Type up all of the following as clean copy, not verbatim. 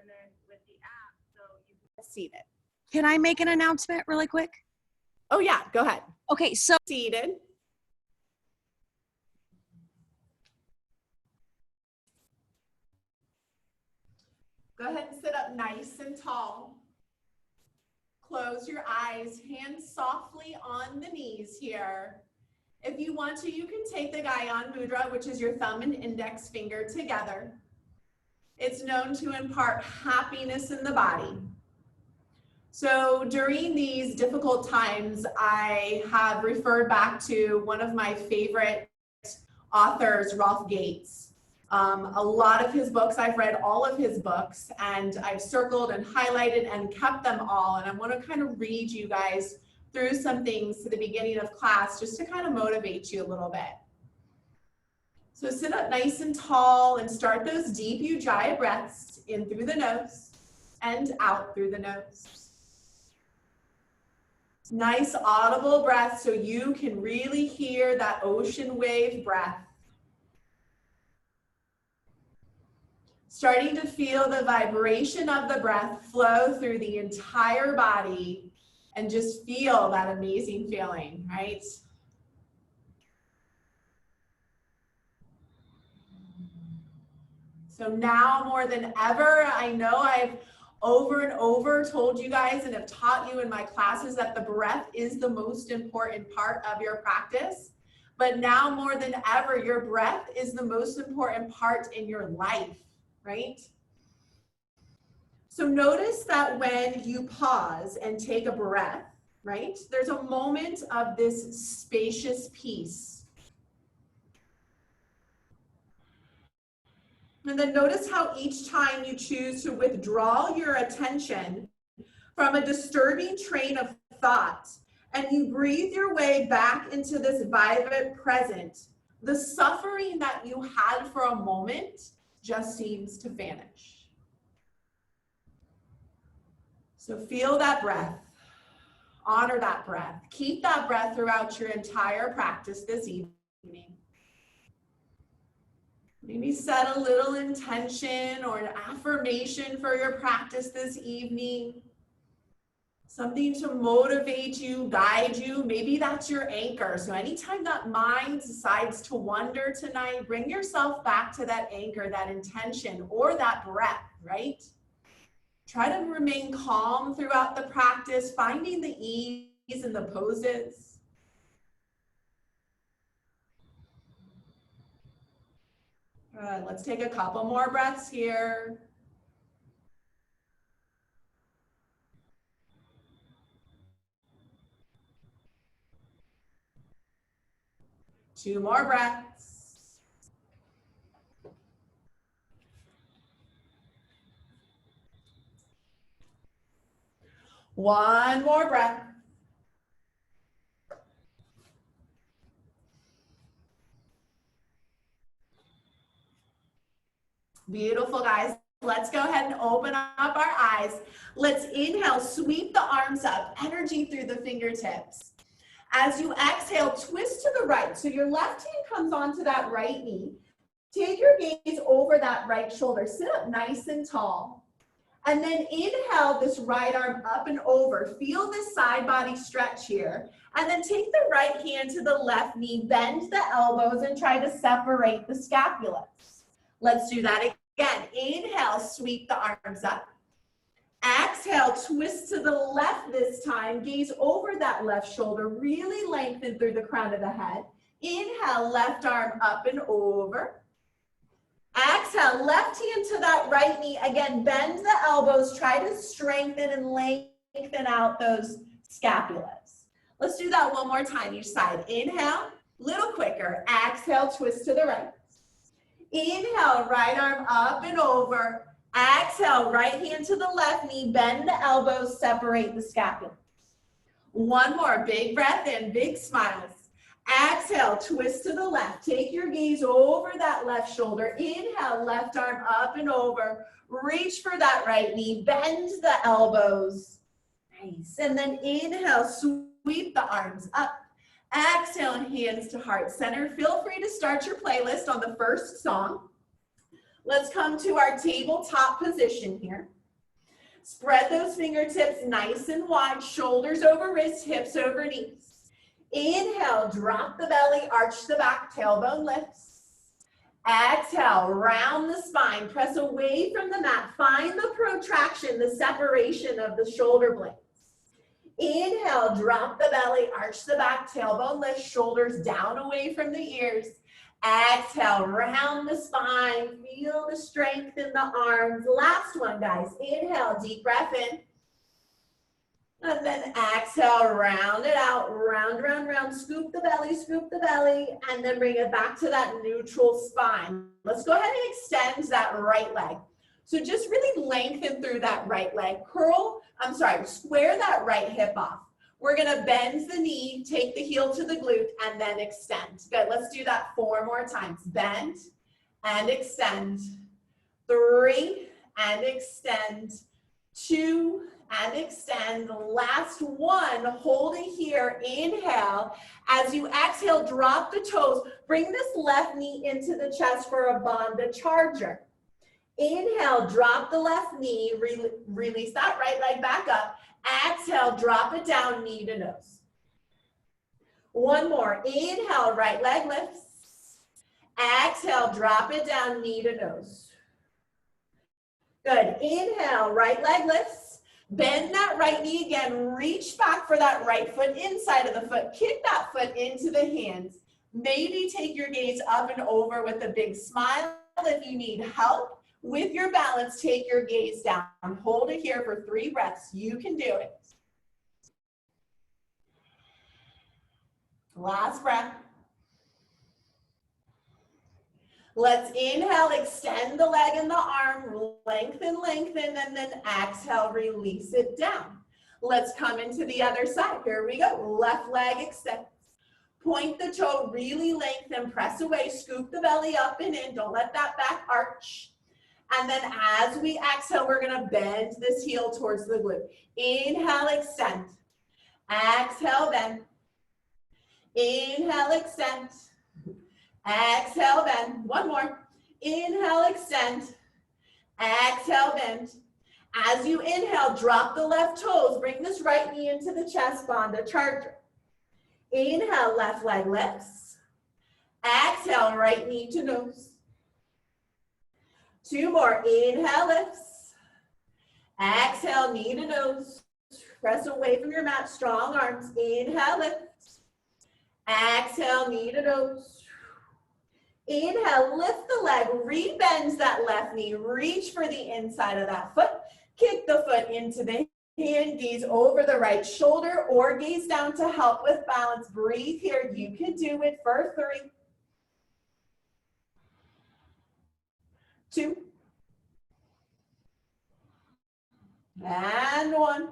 and then with the app, so you can Seated. Can I make an announcement really quick? Oh yeah, go ahead. Okay, so Seated. Go ahead and sit up nice and tall. Close your eyes, hands softly on the knees here. If you want to, you can take the Gyan Mudra, which is your thumb and index finger together. It's known to impart happiness in the body. So during these difficult times, I have referred back to one of my favorite authors, Rolf Gates. A lot of his books, I've read all of his books, and I've circled and highlighted and kept them all. And I want to kind of read you guys through some things to the beginning of class just to kind of motivate you a little bit. So sit up nice and tall and start those deep Ujjayi breaths in through the nose and out through the nose. Nice audible breath so you can really hear that ocean wave breath. Starting to feel the vibration of the breath flow through the entire body and just feel that amazing feeling, right? So now more than ever, I know I've over and over told you guys and have taught you in my classes that the breath is the most important part of your practice. But now more than ever, your breath is the most important part in your life, right? So notice that when you pause and take a breath, right, there's a moment of this spacious peace. And then notice how each time you choose to withdraw your attention from a disturbing train of thought and you breathe your way back into this vibrant present, the suffering that you had for a moment just seems to vanish. So feel that breath, honor that breath, keep that breath throughout your entire practice this evening. Maybe set a little intention or an affirmation for your practice this evening. Something to motivate you, guide you. Maybe that's your anchor. So anytime that mind decides to wander tonight, bring yourself back to that anchor, that intention, or that breath, right? Try to remain calm throughout the practice, finding the ease in the poses. All right, let's take a couple more breaths here. Two more breaths. One more breath. Beautiful, guys. Let's go ahead and open up our eyes. Let's inhale, sweep the arms up, energy through the fingertips. As you exhale, twist to the right. So your left hand comes onto that right knee. Take your gaze over that right shoulder. Sit up nice and tall. And then inhale this right arm up and over. Feel this side body stretch here. And then take the right hand to the left knee, bend the elbows, and try to separate the scapulas. Let's do that again. Inhale, sweep the arms up. Exhale, twist to the left this time. Gaze over that left shoulder. Really lengthen through the crown of the head. Inhale, left arm up and over. Exhale, left hand to that right knee. Again, bend the elbows. Try to strengthen and lengthen out those scapulas. Let's do that one more time each side. Inhale, little quicker. Exhale, twist to the right. Inhale, right arm up and over. Exhale, right hand to the left knee. Bend the elbows, separate the scapulas. One more, big breath in, big smiles. Exhale, twist to the left. Take your gaze over that left shoulder. Inhale, left arm up and over. Reach for that right knee. Bend the elbows. Nice. And then inhale, sweep the arms up. Exhale, hands to heart center. Feel free to start your playlist on the first song. Let's come to our tabletop position here. Spread those fingertips nice and wide, shoulders over wrists, hips over knees. Inhale, drop the belly, arch the back, tailbone lifts. Exhale, round the spine, press away from the mat. Find the protraction, the separation of the shoulder blades. Inhale, drop the belly, arch the back, tailbone lift, shoulders down away from the ears. Exhale, round the spine, feel the strength in the arms. Last one, guys. Inhale, deep breath in. And then exhale, round it out, round, round, round. Scoop the belly, and then bring it back to that neutral spine. Let's go ahead and extend that right leg. So just really lengthen through that right leg. Square that right hip off. We're gonna bend the knee, take the heel to the glute, and then extend. Good, let's do that 4 more times. Bend and extend. 3 and extend. 2 and extend. Last one, hold it here. Inhale. As you exhale, drop the toes. Bring this left knee into the chest for a bandha charger. Inhale, drop the left knee, release that right leg back up. Exhale, drop it down, knee to nose. One more. Inhale, right leg lifts. Exhale, drop it down, knee to nose. Good. Inhale, right leg lifts. Bend that right knee again. Reach back for that right foot inside of the foot. Kick that foot into the hands. Maybe take your gaze up and over with a big smile. If you need help with your balance, take your gaze down. Hold it here for 3 breaths. You can do it. Last breath. Let's inhale, extend the leg and the arm, lengthen, and then exhale, release it down. Let's come into the other side. Here we go. Left leg extends. Point the toe, really lengthen, press away, scoop the belly up and in. Don't let that back arch. And then as we exhale, we're gonna bend this heel towards the glute. Inhale, extend. Exhale, bend. Inhale, extend. Exhale, bend. One more. Inhale, extend. Exhale, bend. As you inhale, drop the left toes. Bring this right knee into the chest, bandha charger. Inhale, left leg lifts. Exhale, right knee to nose. 2 more. Inhale, lifts. Exhale, knee to nose. Press away from your mat, strong arms. Inhale, lifts. Exhale, knee to nose. Inhale, lift the leg, rebend that left knee, reach for the inside of that foot, kick the foot into the hand, gaze over the right shoulder or gaze down to help with balance. Breathe here, you can do it for 3, 2, and 1.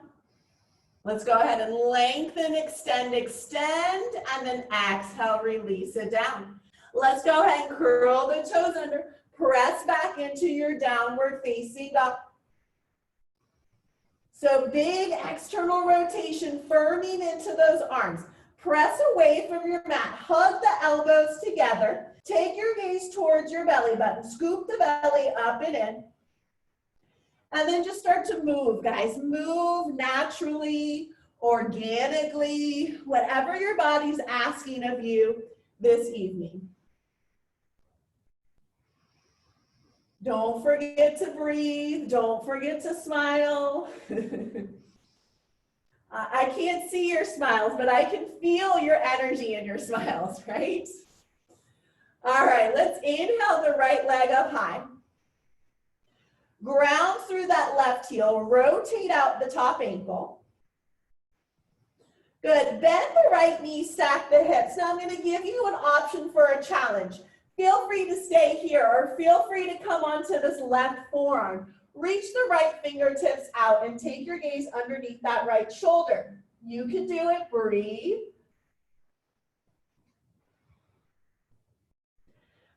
Let's go ahead and lengthen, extend, and then exhale, release it down. Let's go ahead and curl the toes under, press back into your downward facing dog. So big external rotation, firming into those arms. Press away from your mat, hug the elbows together. Take your gaze towards your belly button, scoop the belly up and in. And then just start to move, guys. Move naturally, organically, whatever your body's asking of you this evening. Don't forget to breathe. Don't forget to smile. I can't see your smiles, but I can feel your energy in your smiles, right? All right, let's inhale the right leg up high. Ground through that left heel. Rotate out the top ankle. Good. Bend the right knee, stack the hips. Now I'm going to give you an option for a challenge. Feel free to stay here or feel free to come onto this left forearm. Reach the right fingertips out and take your gaze underneath that right shoulder. You can do it. Breathe.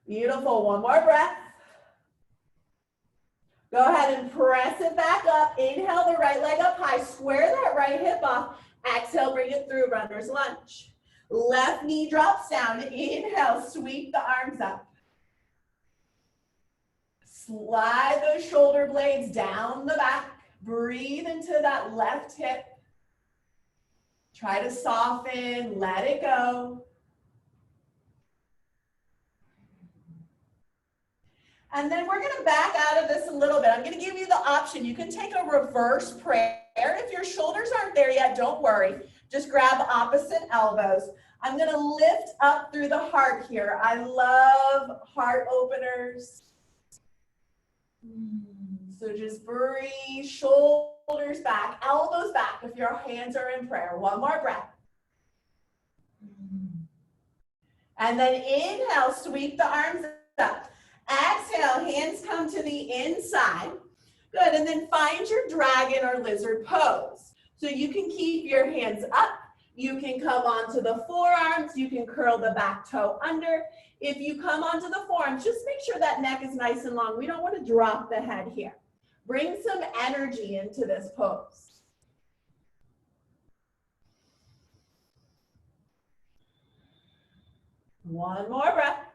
Beautiful. One more breath. Go ahead and press it back up. Inhale the right leg up high. Square that right hip off. Exhale, bring it through, runner's lunge. Left knee drops down. Inhale, sweep the arms up. Slide those shoulder blades down the back. Breathe into that left hip. Try to soften, let it go. And then we're gonna back out of this a little bit. I'm gonna give you the option. You can take a reverse prayer. If your shoulders aren't there yet, don't worry. Just grab opposite elbows. I'm gonna lift up through the heart here. I love heart openers. So just breathe, shoulders back, elbows back if your hands are in prayer. One more breath. And then inhale, sweep the arms up. Exhale, hands come to the inside. Good, and then find your dragon or lizard pose. So you can keep your hands up. You can come onto the forearms. You can curl the back toe under. If you come onto the forearms, just make sure that neck is nice and long. We don't want to drop the head here. Bring some energy into this pose. One more breath.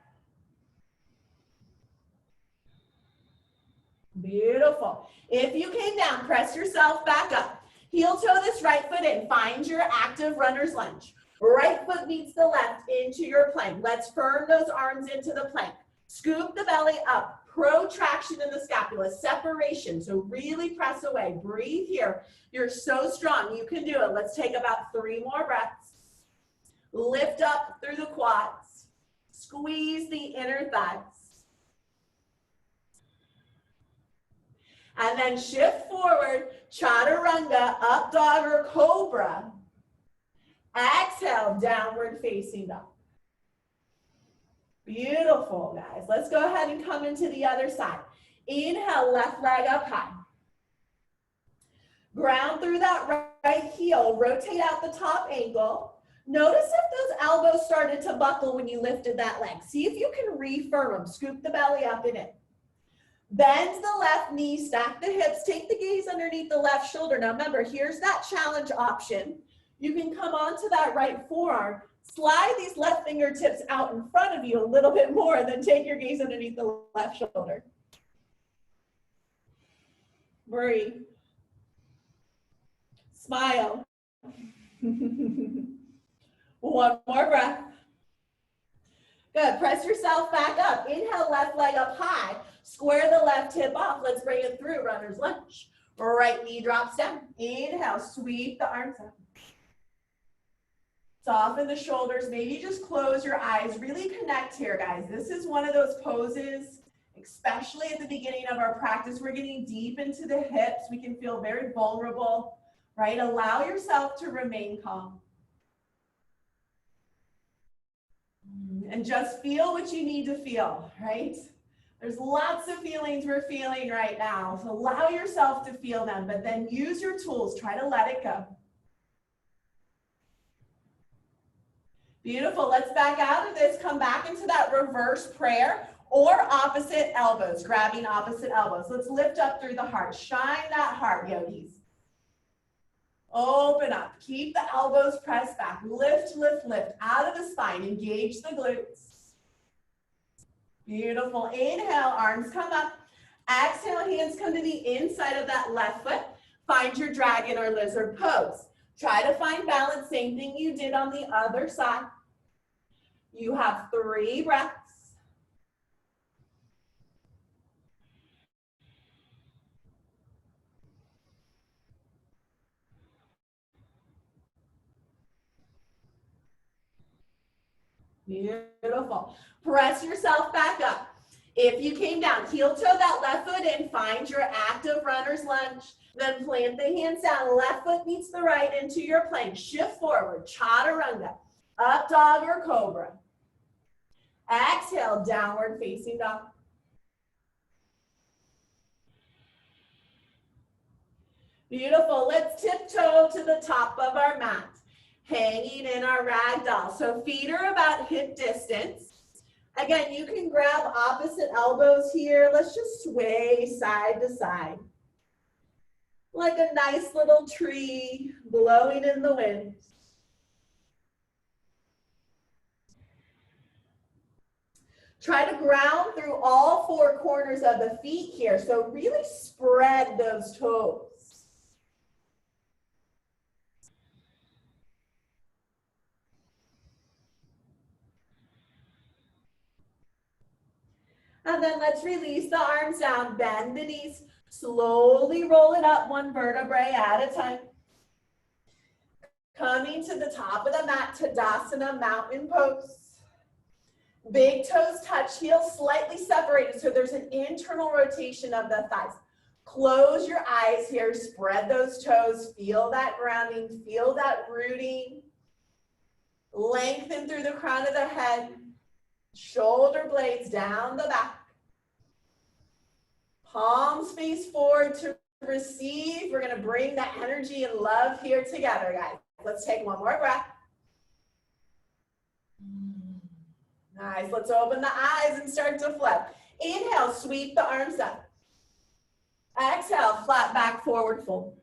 Beautiful. If you came down, press yourself back up. Heel toe this right foot in. Find your active runner's lunge. Right foot meets the left into your plank. Let's firm those arms into the plank. Scoop the belly up. Protraction in the scapula. Separation. So really press away. Breathe here. You're so strong. You can do it. Let's take about 3 more breaths. Lift up through the quads. Squeeze the inner thighs. And then shift forward, chaturanga, up dog or cobra. Exhale, downward facing dog. Beautiful, guys. Let's go ahead and come into the other side. Inhale, left leg up high. Ground through that right heel, rotate out the top ankle. Notice if those elbows started to buckle when you lifted that leg. See if you can refirm them. Scoop the belly up and in. Bend the left knee, stack the hips, take the gaze underneath the left shoulder. Now remember, here's that challenge option. You can come onto that right forearm, slide these left fingertips out in front of you a little bit more, then take your gaze underneath the left shoulder. Breathe. Smile. One more breath. Good, press yourself back up. Inhale, left leg up high. Square the left hip off. Let's bring it through, runner's lunge. Right knee drops down. Inhale, sweep the arms up. Soften the shoulders. Maybe just close your eyes. Really connect here, guys. This is one of those poses, especially at the beginning of our practice. We're getting deep into the hips. We can feel very vulnerable, right? Allow yourself to remain calm. And just feel what you need to feel, right? There's lots of feelings we're feeling right now. So allow yourself to feel them, but then use your tools. Try to let it go. Beautiful. Let's back out of this. Come back into that reverse prayer or opposite elbows, grabbing opposite elbows. Let's lift up through the heart. Shine that heart, yogis. Open up. Keep the elbows pressed back. Lift, lift, lift. Out of the spine. Engage the glutes. Beautiful. Inhale, arms come up. Exhale, hands come to the inside of that left foot. Find your dragon or lizard pose. Try to find balance. Same thing you did on the other side. You have 3 breaths. Beautiful. Press yourself back up. If you came down, heel toe that left foot in, find your active runner's lunge. Then plant the hands down. Left foot meets the right into your plank. Shift forward, chaturanga, up dog or cobra. Exhale, downward facing dog. Beautiful. Let's tiptoe to the top of our mat. Hanging in our ragdoll. So feet are about hip distance. Again, you can grab opposite elbows here. Let's just sway side to side. Like a nice little tree blowing in the wind. Try to ground through all four corners of the feet here. So really spread those toes. And then let's release the arms down, bend the knees, slowly roll it up one vertebrae at a time. Coming to the top of the mat, Tadasana, mountain pose. Big toes touch, heels slightly separated, so there's an internal rotation of the thighs. Close your eyes here, spread those toes, feel that grounding, feel that rooting. Lengthen through the crown of the head, shoulder blades down the back. Palms face forward to receive. We're gonna bring that energy and love here together, guys. Let's take one more breath. Nice, let's open the eyes and start to flip. Inhale, sweep the arms up. Exhale, flat back, forward fold.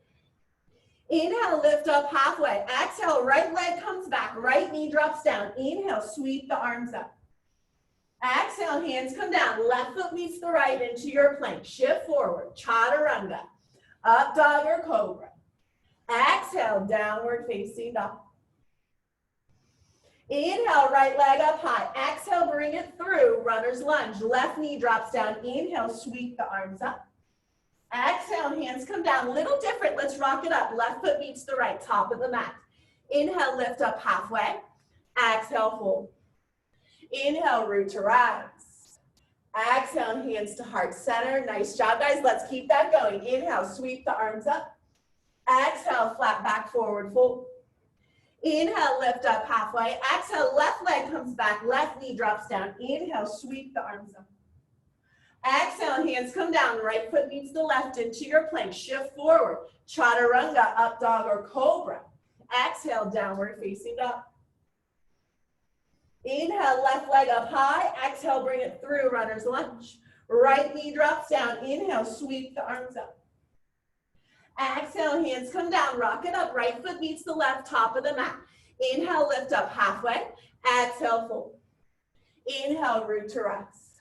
Inhale, lift up halfway. Exhale, right leg comes back, right knee drops down. Inhale, sweep the arms up. Exhale, hands come down, left foot meets the right into your plank. Shift forward, chaturanga, up dog or cobra. Exhale, downward facing dog. Inhale, right leg up high. Exhale, bring it through, runner's lunge. Left knee drops down. Inhale, sweep the arms up. Exhale, hands come down. Little different, let's rock it up. Left foot meets the right, top of the mat. Inhale, lift up halfway. Exhale, fold. Inhale, root to rise. Exhale, hands to heart center. Nice job, guys. Let's keep that going. Inhale, sweep the arms up. Exhale, flat back, forward fold. Inhale, lift up halfway. Exhale, left leg comes back, left knee drops down. Inhale, sweep the arms up. Exhale, hands come down, right foot meets the left into your plank. Shift forward, chaturanga, up dog or cobra. Exhale, downward facing dog. Inhale, left leg up high. Exhale, bring it through, runner's lunge. Right knee drops down. Inhale, sweep the arms up. Exhale, hands come down, rock it up. Right foot meets the left, top of the mat. Inhale, lift up halfway. Exhale, fold. Inhale, root to rise.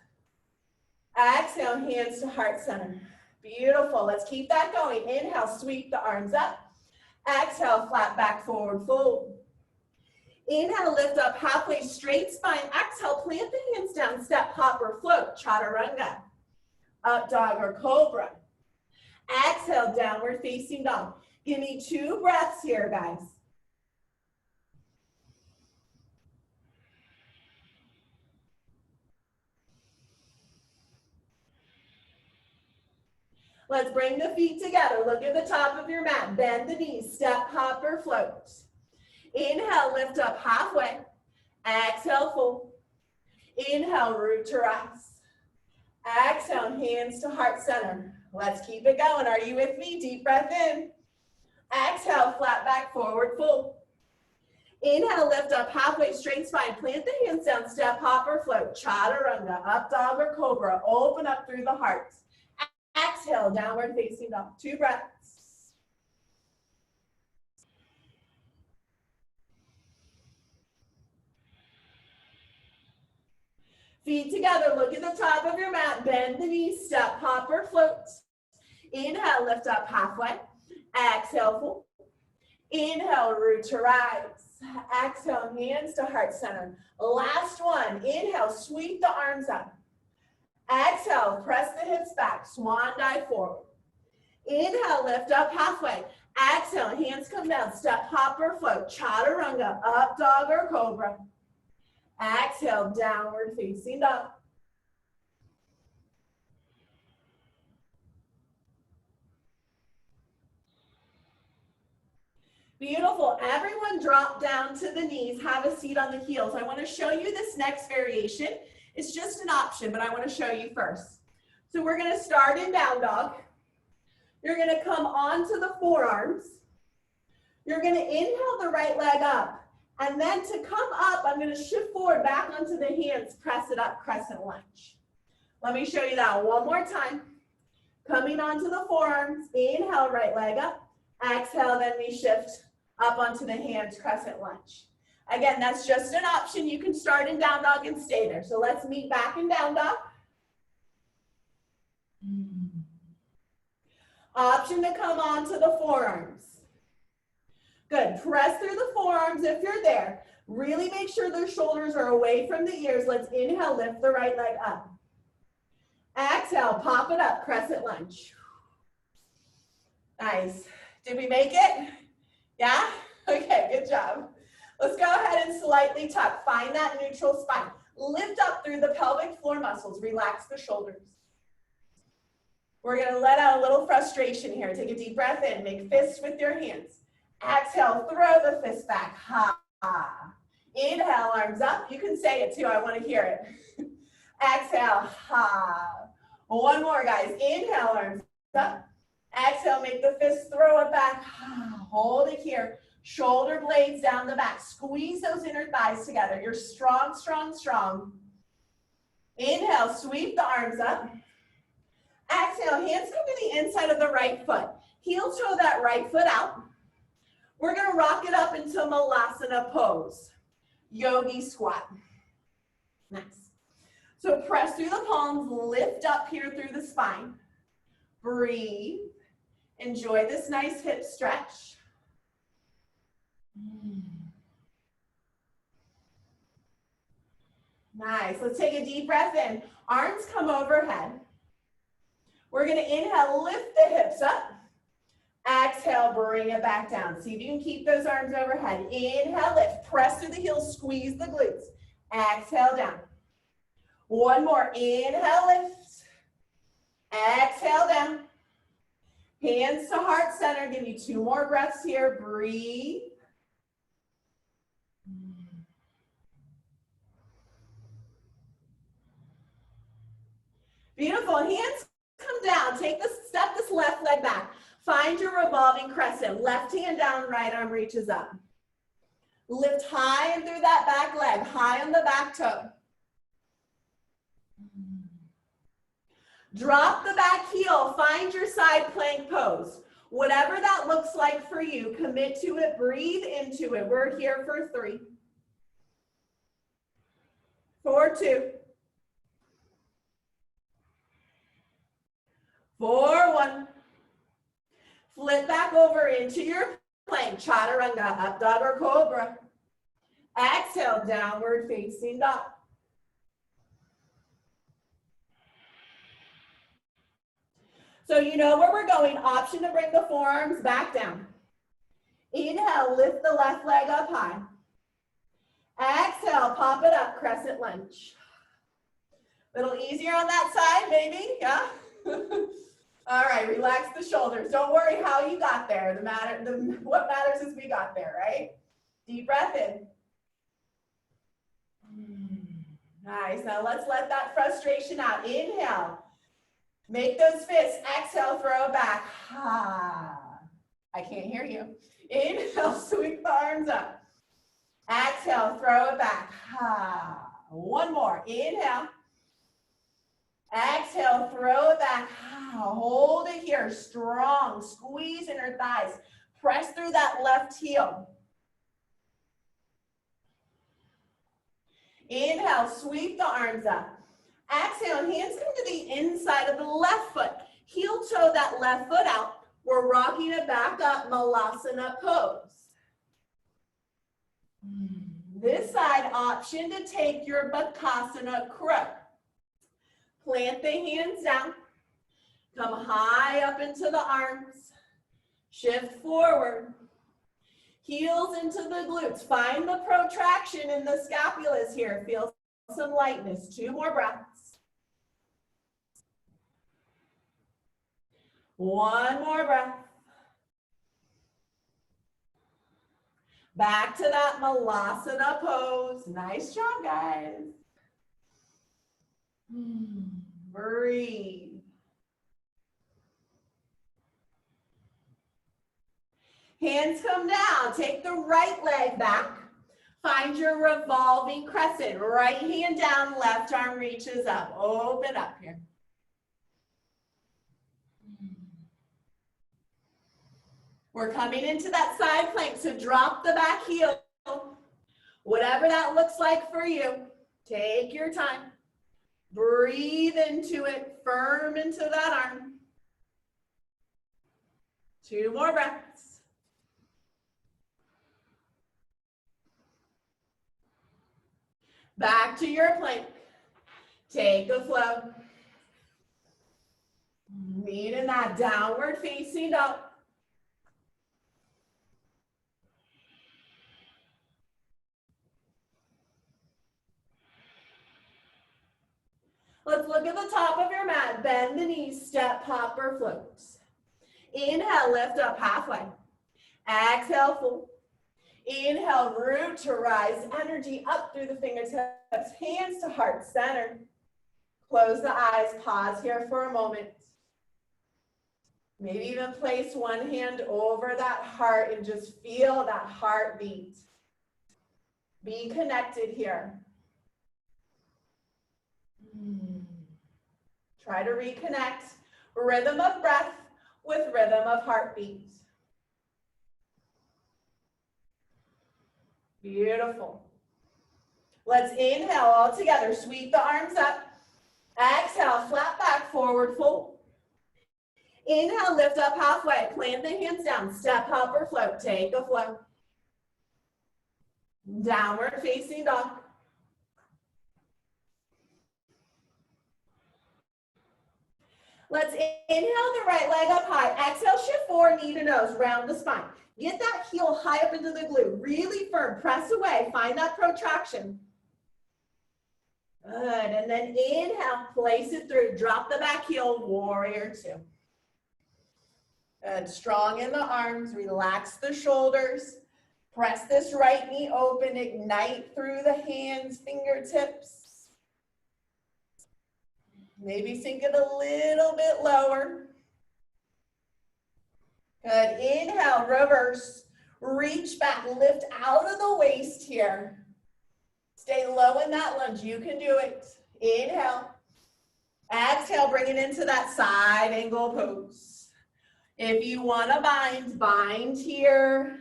Exhale, hands to heart center. Beautiful. Let's keep that going. Inhale, sweep the arms up. Exhale, flat back, forward fold. Inhale, lift up halfway, straight spine. Exhale, plant the hands down, step, hop, or float. Chaturanga. Up dog or cobra. Exhale, downward facing dog. Give me 2 breaths here, guys. Let's bring the feet together. Look at the top of your mat. Bend the knees, step, hop, or float. Inhale, lift up halfway. Exhale, fold. Inhale, root to rise. Exhale, hands to heart center. Let's keep it going. Are you with me? Deep breath in. Exhale, flat back, forward fold. Inhale, lift up halfway, straight spine. Plant the hands down, step, hop, or float. Chaturanga, up dog or cobra. Open up through the heart. Exhale, downward facing dog. 2 breaths. Feet together, look at the top of your mat. Bend the knees, step, hop, or float. Inhale, lift up halfway. Exhale, fold. Inhale, root to rise. Exhale, hands to heart center. Last one. Inhale, sweep the arms up. Exhale, press the hips back. Swan dive forward. Inhale, lift up halfway. Exhale, hands come down. Step, hop, or float. Chaturanga, up dog or cobra. Exhale, downward facing dog. Beautiful. Everyone drop down to the knees. Have a seat on the heels. I want to show you this next variation. It's just an option, but I want to show you first. So we're going to start in down dog. You're going to come onto the forearms. You're going to inhale the right leg up. And then to come up, I'm going to shift forward back onto the hands, press it up, crescent lunge. Let me show you that one more time. Coming onto the forearms, inhale, right leg up. Exhale, then we shift up onto the hands, crescent lunge. Again, that's just an option. You can start in down dog and stay there. So let's meet back in down dog. Option to come onto the forearms. Good. Press through the forearms if you're there. Really make sure the shoulders are away from the ears. Let's inhale, lift the right leg up. Exhale, pop it up, crescent lunge. Nice. Did we make it? Yeah? Okay, good job. Let's go ahead and slightly tuck. Find that neutral spine. Lift up through the pelvic floor muscles. Relax the shoulders. We're going to let out a little frustration here. Take a deep breath in. Make fists with your hands. Exhale, throw the fist back. Ha, ha. Inhale, arms up. You can say it too. I want to hear it. Exhale, ha. One more, guys. Inhale, arms up. Exhale, make the fist, throw it back. Ha. Hold it here. Shoulder blades down the back. Squeeze those inner thighs together. You're strong, strong, strong. Inhale, sweep the arms up. Exhale, hands come to the inside of the right foot. Heel toe that right foot out. We're going to rock it up into Malasana pose. Yogi squat. Nice. So press through the palms, lift up here through the spine. Breathe. Enjoy this nice hip stretch. Nice. Let's take a deep breath in. Arms come overhead. We're going to inhale, lift the hips up. Exhale, bring it back down. See if you can keep those arms overhead. Inhale, lift. Press through the heels, squeeze the glutes. Exhale, down. One more. Inhale, lift. Exhale, down. Hands to heart center. Give you 2 more breaths here. Breathe. Beautiful. Hands come down. Step this left leg back. Find your revolving crescent. Left hand down, right arm reaches up. Lift high and through that back leg, high on the back toe. Drop the back heel. Find your side plank pose. Whatever that looks like for you, commit to it. Breathe into it. We're here for 3, 4, 2, 4, 1. Flip back over into your plank, chaturanga, up dog or cobra. Exhale, downward facing dog. So you know where we're going. Option to bring the forearms back down. Inhale, lift the left leg up high. Exhale, pop it up, crescent lunge. A little easier on that side, maybe, yeah? All right, relax the shoulders. Don't worry how you got there. What matters is we got there, right? Deep breath in. Nice. Now let's let that frustration out. Inhale. Make those fists. Exhale, throw it back. Ha. I can't hear you. Inhale, sweep the arms up. Exhale, throw it back. Ha. One more. Inhale. Exhale, throw it back. Hold it here, strong. Squeeze inner thighs. Press through that left heel. Inhale, sweep the arms up. Exhale, hands come to the inside of the left foot. Heel toe that left foot out. We're rocking it back up, Malasana pose. This side, option to take your Bakasana crow. Plant the hands down. Come high up into the arms. Shift forward. Heels into the glutes. Find the protraction in the scapulas here. Feel some lightness. 2 more breaths. 1 more breath. Back to that Malasana pose. Nice job, guys. Breathe. Hands come down. Take the right leg back. Find your revolving crescent. Right hand down, left arm reaches up. Open up here. We're coming into that side plank, so drop the back heel. Whatever that looks like for you, take your time. Breathe into it, firm into that arm. 2 more breaths. Back to your plank. Take a flow. Meet in that downward facing dog. Let's look at the top of your mat. Bend the knees, step, hop, or float. Inhale, lift up halfway. Exhale, fold. Inhale, root to rise. Energy up through the fingertips, hands to heart center. Close the eyes, pause here for a moment. Maybe even place one hand over that heart and just feel that heartbeat. Be connected here. Try to reconnect rhythm of breath with rhythm of heartbeat. Beautiful. Let's inhale all together. Sweep the arms up. Exhale, flat back, forward fold. Inhale, lift up halfway. Plant the hands down. Step, hop, or float. Take a flow. Downward facing dog. Let's inhale the right leg up high. Exhale, shift forward, knee to nose, round the spine. Get that heel high up into the glute. Really firm. Press away. Find that protraction. Good. And then inhale, place it through. Drop the back heel, warrior 2. Good. Strong in the arms. Relax the shoulders. Press this right knee open. Ignite through the hands, fingertips. Maybe sink it a little bit lower. Good. Inhale, reverse. Reach back, lift out of the waist here. Stay low in that lunge. You can do it. Inhale. Exhale, bring it into that side angle pose. If you want to bind, bind here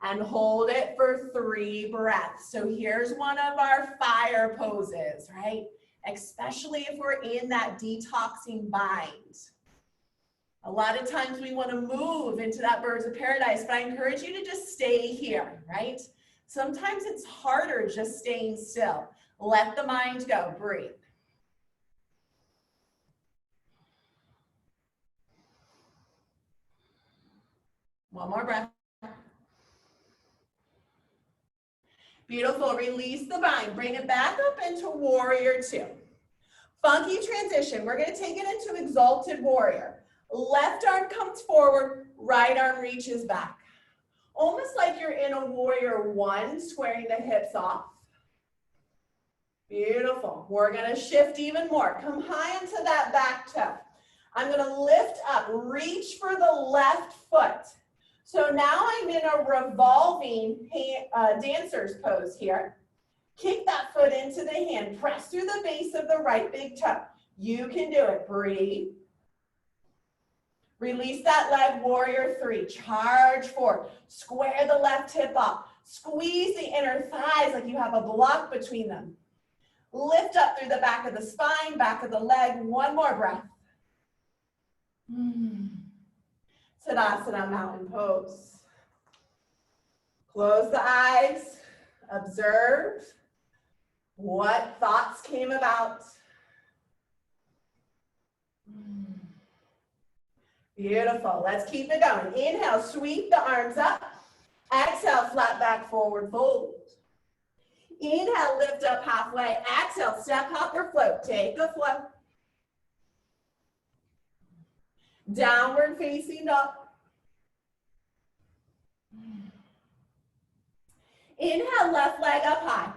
and hold it for 3 breaths. So here's one of our fire poses, right? Especially if we're in that detoxing bind. A lot of times we want to move into that birds of paradise, but I encourage you to just stay here, right? Sometimes it's harder just staying still. Let the mind go, breathe. One more breath. Beautiful, release the bind. Bring it back up into warrior 2. Funky transition, we're gonna take it into exalted warrior. Left arm comes forward, right arm reaches back. Almost like you're in a warrior 1, squaring the hips off. Beautiful. We're gonna shift even more. Come high into that back toe. I'm gonna lift up, reach for the left foot. So now I'm in a revolving dancer's pose here. Kick that foot into the hand. Press through the base of the right big toe. You can do it. Breathe. Release that leg, warrior 3. Charge forward. Square the left hip up. Squeeze the inner thighs like you have a block between them. Lift up through the back of the spine, back of the leg. One more breath. Tadasana, mountain pose. Close the eyes. Observe what thoughts came about. Beautiful. Let's keep it going. Inhale, sweep the arms up. Exhale, flat back, forward fold. Inhale, lift up halfway. Exhale, step, hop, or float. Take a float. Downward facing dog. Inhale, left leg up high.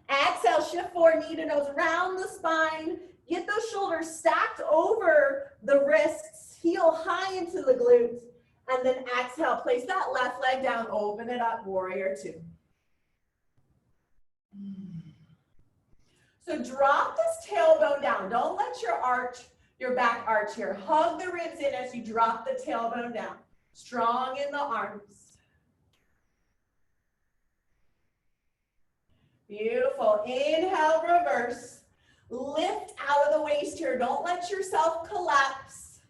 Exhale, shift forward, knee to nose around the spine. Get those shoulders stacked over the wrists, heel high into the glutes, and then exhale, place that left leg down, open it up, warrior 2. So drop this tailbone down. Don't let your back arch here. Hug the ribs in as you drop the tailbone down. Strong in the arms. Beautiful. Inhale, reverse. Lift out of the waist here. Don't let yourself collapse.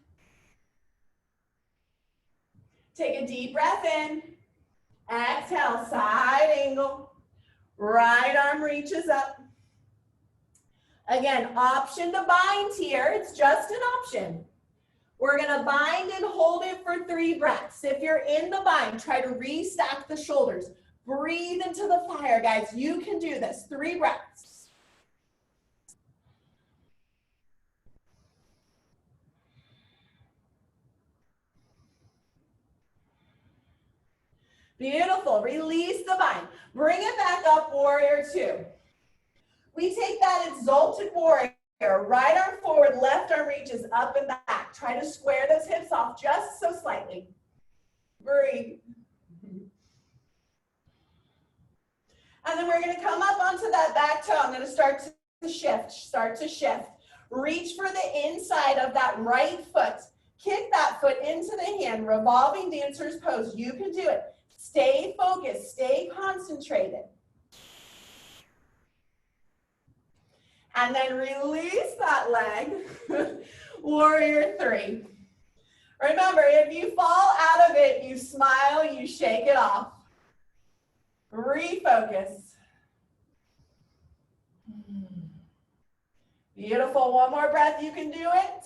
Take a deep breath in. Exhale, side angle. Right arm reaches up. Again, option to bind here. It's just an option. We're gonna bind and hold it for 3 breaths. If you're in the bind, try to restack the shoulders. Breathe into the fire, guys. You can do this. 3 breaths. Beautiful. Release the bind. Bring it back up, warrior 2. We take that exalted warrior, right arm forward, left arm reaches up and back. Try to square those hips off just so slightly. Breathe. And then we're going to come up onto that back toe. I'm going to start to shift. Reach for the inside of that right foot. Kick that foot into the hand, revolving dancer's pose. You can do it. Stay focused, stay concentrated. And then release that leg, warrior 3. Remember, if you fall out of it, you smile, you shake it off. Refocus. Beautiful, one more breath, you can do it.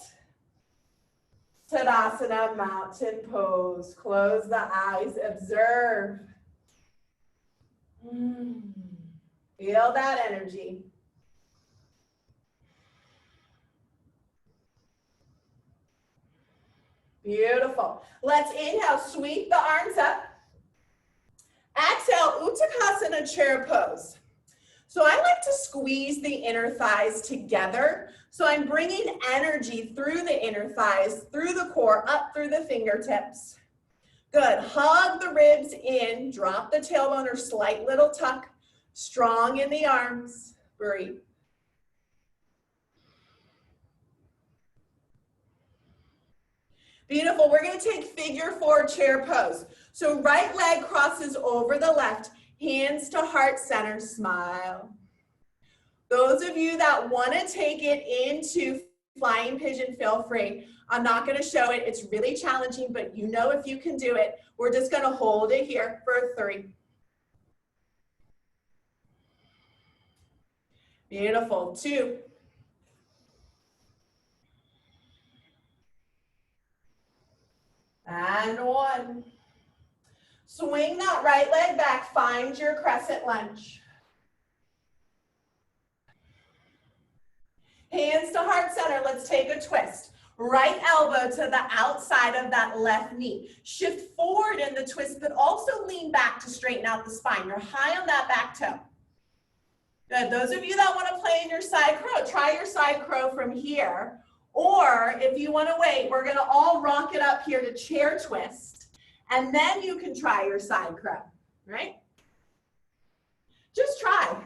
Tadasana, mountain pose. Close the eyes, observe. Feel that energy. Beautiful. Let's inhale, sweep the arms up. Exhale, Uttanasana chair pose. So I like to squeeze the inner thighs together. So I'm bringing energy through the inner thighs, through the core, up through the fingertips. Good. Hug the ribs in. Drop the tailbone or slight little tuck. Strong in the arms. Breathe. Beautiful. We're going to take figure 4 chair pose. So right leg crosses over the left. Hands to heart center. Smile. Those of you that want to take it into flying pigeon, feel free. I'm not going to show it. It's really challenging, but you know if you can do it. We're just going to hold it here for 3. Beautiful. 2. And 1. Swing that right leg back. Find your crescent lunge. Hands to heart center. Let's take a twist. Right elbow to the outside of that left knee. Shift forward in the twist, but also lean back to straighten out the spine. You're high on that back toe. Good. Those of you that want to play in your side crow, try your side crow from here. Or if you want to wait, we're going to all rock it up here to chair twist. And then you can try your side crow, right? Just try.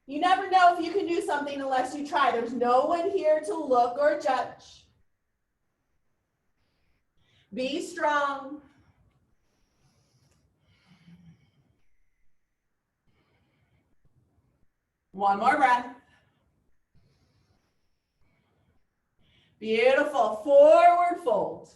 You never know if you can do something unless you try. There's no one here to look or judge. Be strong. One more breath. Beautiful. Forward fold.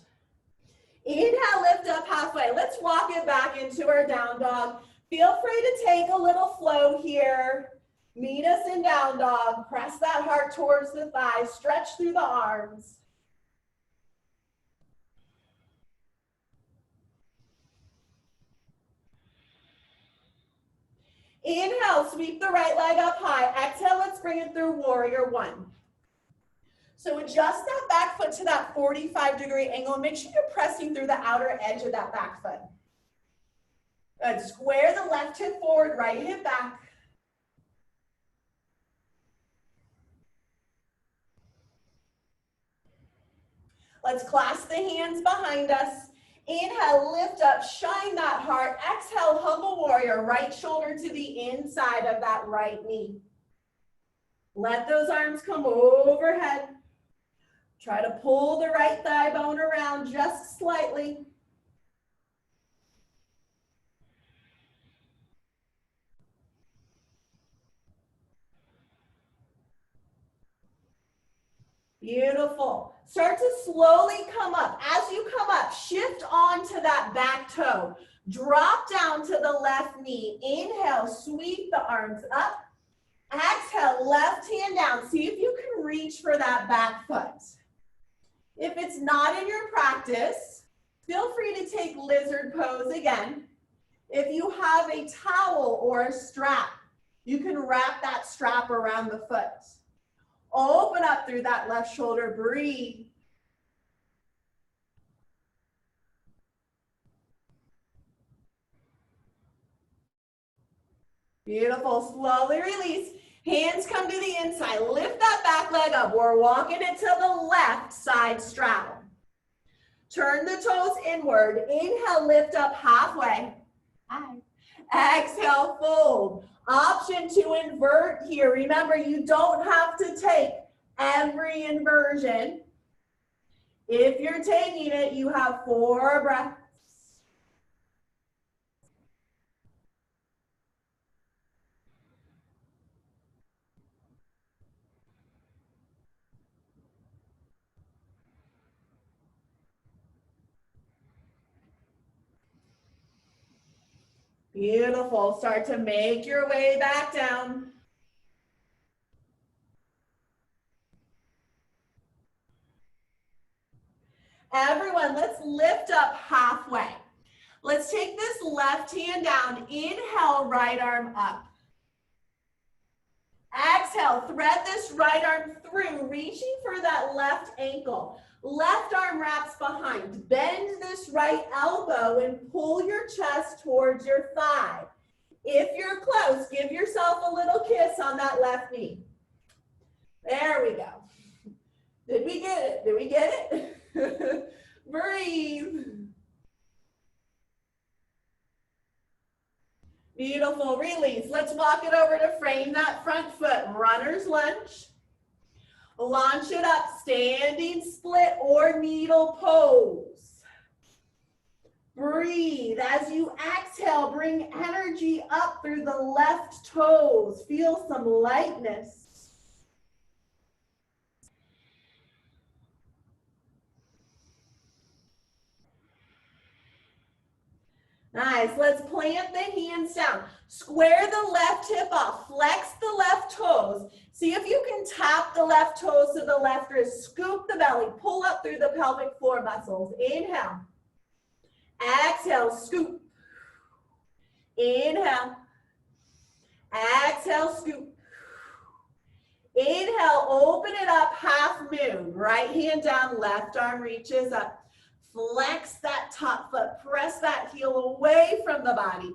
Inhale, lift up halfway. Let's walk it back into our down dog. Feel free to take a little flow here. Meet us in down dog. Press that heart towards the thighs. Stretch through the arms. Inhale, sweep the right leg up high. Exhale, let's bring it through warrior 1. So adjust that back foot to that 45-degree angle. Make sure you're pressing through the outer edge of that back foot. Good. Square the left hip forward, right hip back. Let's clasp the hands behind us. Inhale, lift up, shine that heart. Exhale, humble warrior, right shoulder to the inside of that right knee. Let those arms come overhead. Try to pull the right thigh bone around just slightly. Beautiful. Start to slowly come up. As you come up, shift onto that back toe. Drop down to the left knee. Inhale, sweep the arms up. Exhale, left hand down. See if you can reach for that back foot. If it's not in your practice, feel free to take lizard pose again. If you have a towel or a strap, you can wrap that strap around the foot. Open up through that left shoulder, breathe. Beautiful, slowly release. Hands come to the inside, lift that back leg up. We're walking it to the left side straddle. Turn the toes inward, inhale, lift up halfway. Exhale, fold. Option to invert here. Remember, you don't have to take every inversion. If you're taking it, you have 4 breaths. Beautiful. Start to make your way back down. Everyone, let's lift up halfway. Let's take this left hand down. Inhale, right arm up. Exhale, thread this right arm through, reaching for that left ankle. Left arm wraps behind. Bend this right elbow and pull your chest towards your thigh. If you're close, give yourself a little kiss on that left knee. There we go. Did we get it? Did we get it? Breathe. Beautiful, release. Let's walk it over to frame that front foot. Runner's lunge. Launch it up, standing split or needle pose. Breathe. As you exhale, bring energy up through the left toes. Feel some lightness. Nice. Let's plant the hands down. Square the left hip off. Flex the left toes. See if you can tap the left toes to the left wrist. Scoop the belly. Pull up through the pelvic floor muscles. Inhale. Exhale. Scoop. Inhale. Exhale. Scoop. Inhale. Open it up. Half moon. Right hand down. Left arm reaches up. Flex that top foot, press that heel away from the body.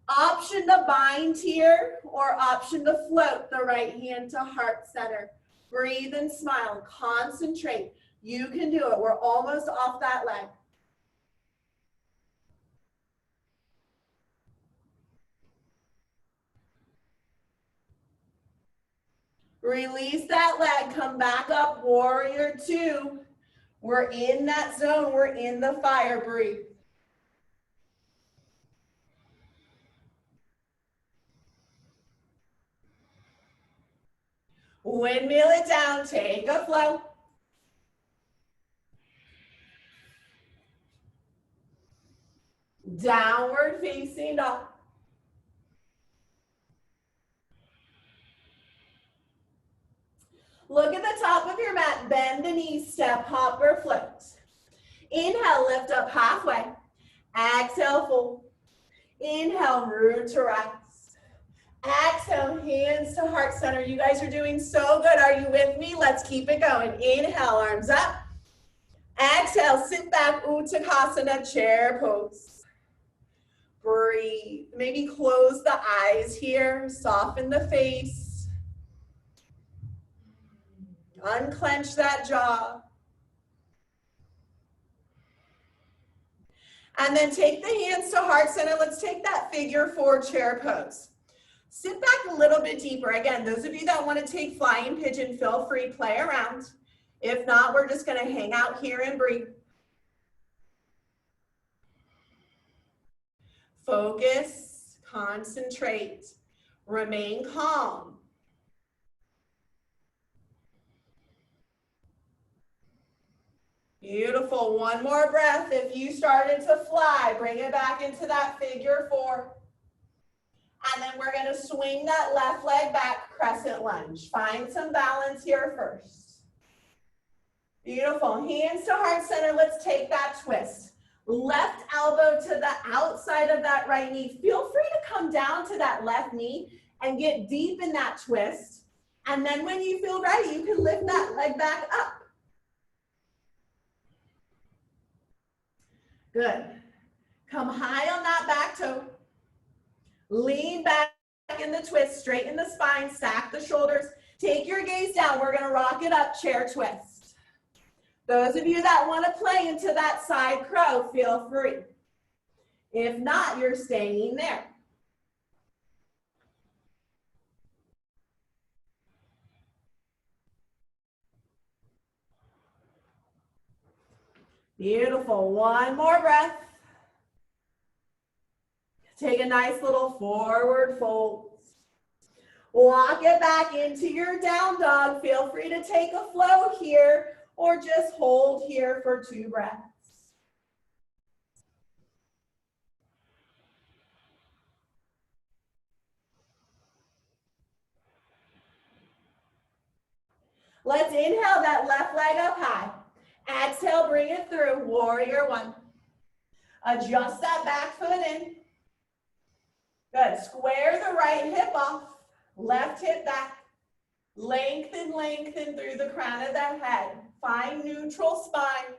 Option to bind here or option to float the right hand to heart center. Breathe and smile, concentrate. You can do it. We're almost off that leg. Release that leg, come back up, warrior 2. We're in that zone, we're in the fire, breathe. Windmill it down, take a flow. Downward facing dog. Look at the top of your mat, bend the knees, step, hop, or float. Inhale, lift up halfway. Exhale, fold. Inhale, root to rise. Exhale, hands to heart center. You guys are doing so good. Are you with me? Let's keep it going. Inhale, arms up. Exhale, sit back, Uttanasana, chair pose. Breathe. Maybe close the eyes here, soften the face. Unclench that jaw. And then take the hands to heart center. Let's take that figure 4 chair pose. Sit back a little bit deeper. Again, those of you that want to take flying pigeon, feel free, play around. If not, we're just going to hang out here and breathe. Focus, concentrate, remain calm. Beautiful. One more breath. If you started to fly, bring it back into that figure 4. And then we're going to swing that left leg back, crescent lunge. Find some balance here first. Beautiful. Hands to heart center. Let's take that twist. Left elbow to the outside of that right knee. Feel free to come down to that left knee and get deep in that twist. And then when you feel ready, you can lift that leg back up. Good. Come high on that back toe. Lean back in the twist, straighten the spine, stack the shoulders. Take your gaze down. We're going to rock it up, chair twist. Those of you that want to play into that side crow, feel free. If not, you're staying there. Beautiful. One more breath. Take a nice little forward fold. Walk it back into your down dog. Feel free to take a flow here or just hold here for 2 breaths. Let's inhale that left leg up high. Exhale, bring it through, warrior 1. Adjust that back foot in. Good, square the right hip off, left hip back. Lengthen, lengthen through the crown of the head. Find neutral spine.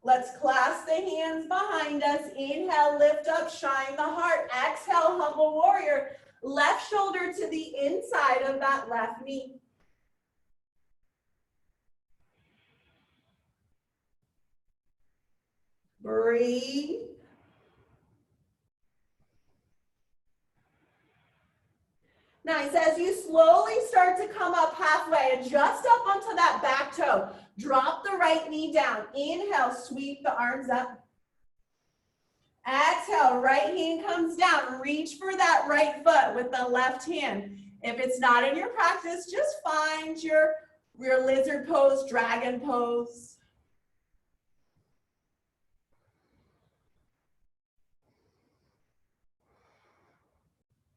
Let's clasp the hands behind us. Inhale, lift up, shine the heart. Exhale, humble warrior. Left shoulder to the inside of that left knee. Breathe. Nice. As you slowly start to come up halfway, adjust up onto that back toe. Drop the right knee down. Inhale, sweep the arms up. Exhale, right hand comes down. Reach for that right foot with the left hand. If it's not in your practice, just find your lizard pose, dragon pose.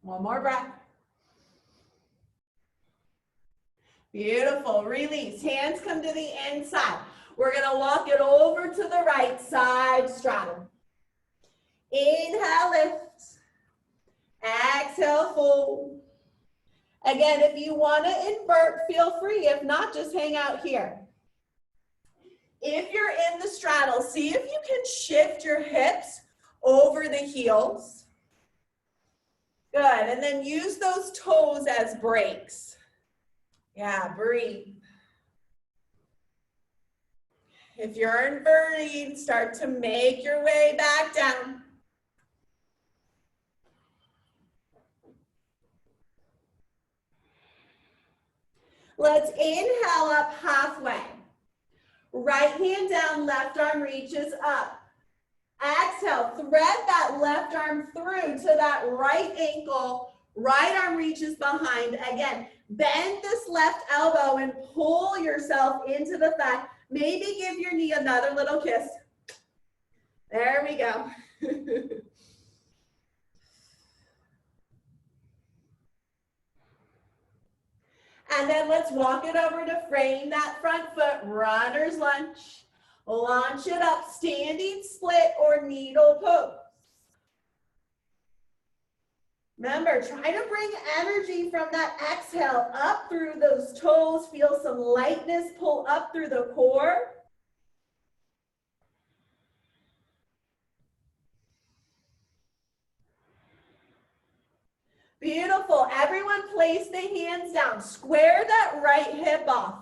One more breath. Beautiful. Release. Hands come to the inside. We're going to walk it over to the right side straddle. Inhale, lift. Exhale, fold. Again, if you want to invert, feel free. If not, just hang out here. If you're in the straddle, see if you can shift your hips over the heels. Good. And then use those toes as brakes. Yeah, breathe. If you're inverting, start to make your way back down. Let's inhale up halfway. Right hand down, left arm reaches up. Exhale, thread that left arm through to that right ankle. Right arm reaches behind. Again, bend this left elbow and pull yourself into the thigh. Maybe give your knee another little kiss. There we go. And then let's walk it over to frame that front foot, runner's lunge. Launch it up, standing split or needle pose. Remember, try to bring energy from that exhale up through those toes. Feel some lightness pull up through the core. Beautiful. Everyone place the hands down. Square that right hip off.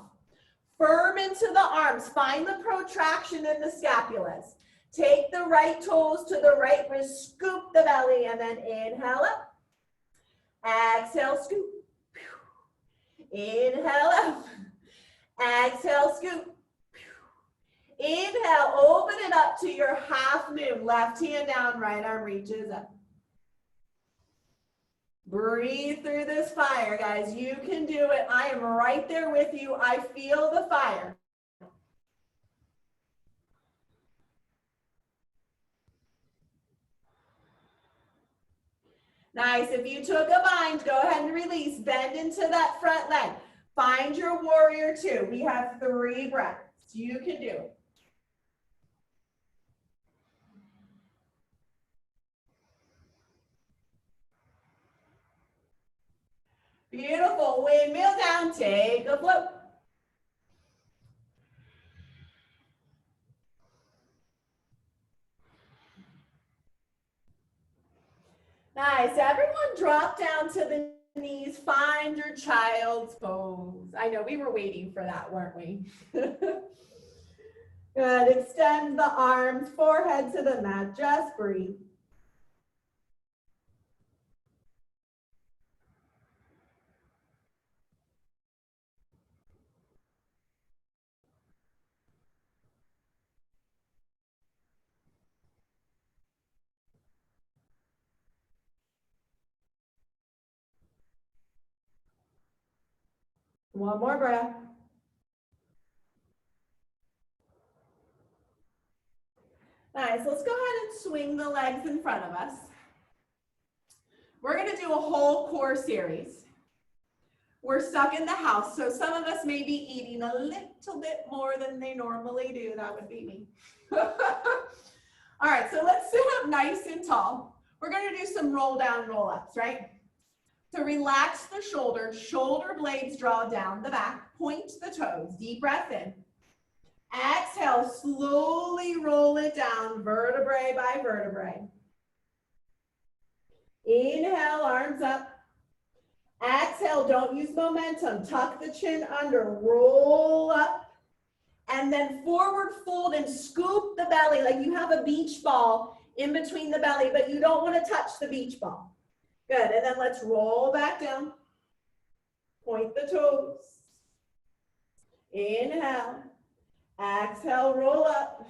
Firm into the arms. Find the protraction in the scapulas. Take the right toes to the right wrist. Scoop the belly and then inhale up. Exhale, scoop. Inhale up. Exhale, scoop. Inhale, open it up to your half moon. Left hand down, right arm reaches up. Breathe through this fire, guys. You can do it. I am right there with you. I feel the fire. Nice. If you took a bind, go ahead and release. Bend into that front leg. Find your warrior two. We have 3 breaths. You can do it. Beautiful. Windmill down. Take a float. Nice. Everyone drop down to the knees. Find your child's pose. I know we were waiting for that, weren't we? Good. Extend the arms, forehead to the mat. Just breathe. One more breath. Nice. Let's go ahead and swing the legs in front of us. We're going to do a whole core series. We're stuck in the house, so some of us may be eating a little bit more than they normally do. That would be me. All right, so let's sit up nice and tall. We're going to do some roll down, roll ups, right? To relax the shoulders, shoulder blades draw down the back, point the toes, deep breath in. Exhale, slowly roll it down, vertebrae by vertebrae. Inhale, arms up. Exhale, don't use momentum. Tuck the chin under, roll up. And then forward fold and scoop the belly like you have a beach ball in between the belly, but you don't want to touch the beach ball. Good, and then let's roll back down. Point the toes. Inhale. Exhale, roll up.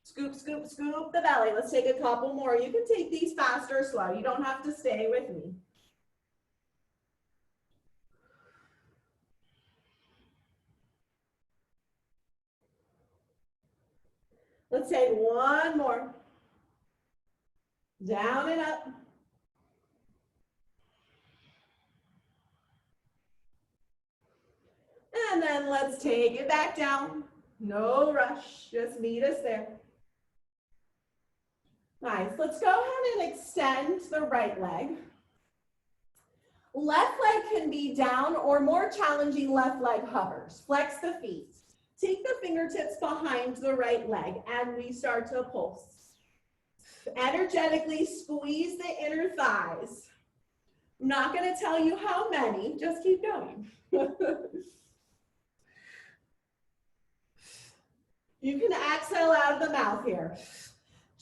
Scoop, scoop, scoop the belly. Let's take a couple more. You can take these fast or slow. You don't have to stay with me. Let's take one more. Down and up. And then let's take it back down. No rush, just meet us there. Nice, let's go ahead and extend the right leg. Left leg can be down, or more challenging, left leg hovers. Flex the feet. Take the fingertips behind the right leg and we start to pulse. Energetically squeeze the inner thighs. I'm not going to tell you how many, just keep going. You can exhale out of the mouth here.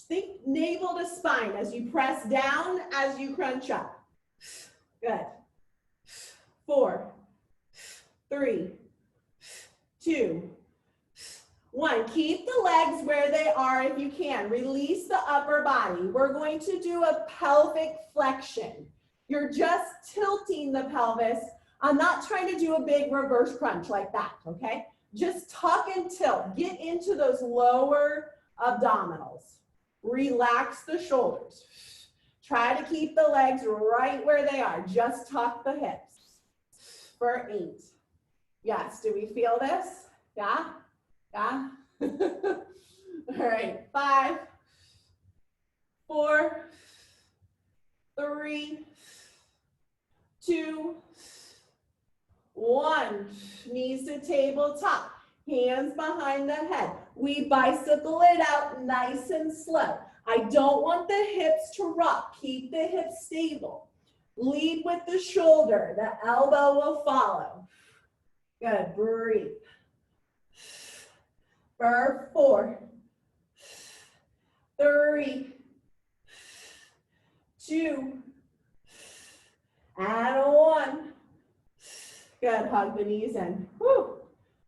Think navel to spine as you press down, as you crunch up. Good. 4, 3, 2, 1. Keep the legs where they are if you can. Release the upper body. We're going to do a pelvic flexion. You're just tilting the pelvis. I'm not trying to do a big reverse crunch like that, okay? Just tuck and tilt. Get into those lower abdominals. Relax the shoulders. Try to keep the legs right where they are. Just tuck the hips. For 8. Yes, do we feel this? Yeah? Yeah? All right, 5, 4, 3, 2, 1. Knees to tabletop, hands behind the head. We bicycle it out nice and slow. I don't want the hips to rock. Keep the hips stable. Lead with the shoulder. The elbow will follow. Good, breathe. For 4, 3, 2, and 1. Good, hug the knees in. Whew.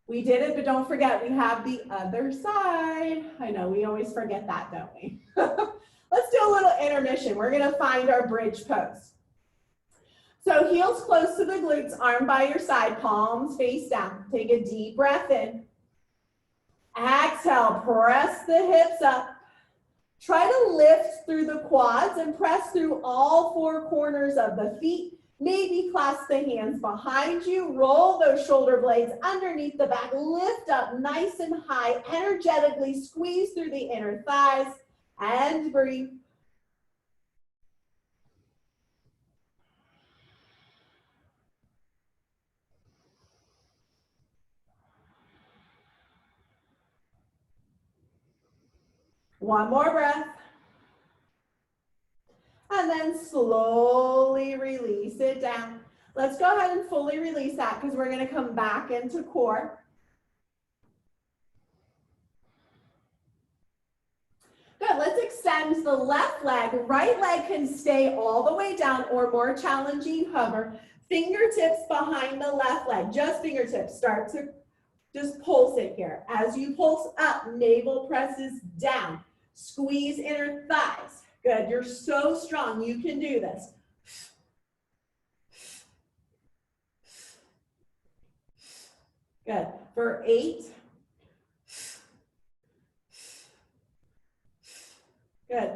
We did it, but don't forget, we have the other side. I know, we always forget that, don't we? Let's do a little intermission. We're gonna find our bridge pose. So heels close to the glutes, arm by your side, palms face down. Take a deep breath in. Exhale, press the hips up. Try to lift through the quads and press through all four corners of the feet. Maybe clasp the hands behind you. Roll those shoulder blades underneath the back. Lift up nice and high. Energetically squeeze through the inner thighs and breathe. One more breath. And then slowly release it down. Let's go ahead and fully release that because we're going to come back into core. Good, let's extend the left leg. Right leg can stay all the way down or more challenging, hover. Fingertips behind the left leg, just fingertips. Start to just pulse it here. As you pulse up, navel presses down. Squeeze inner thighs. Good, you're so strong, you can do this. Good, for 8. Good,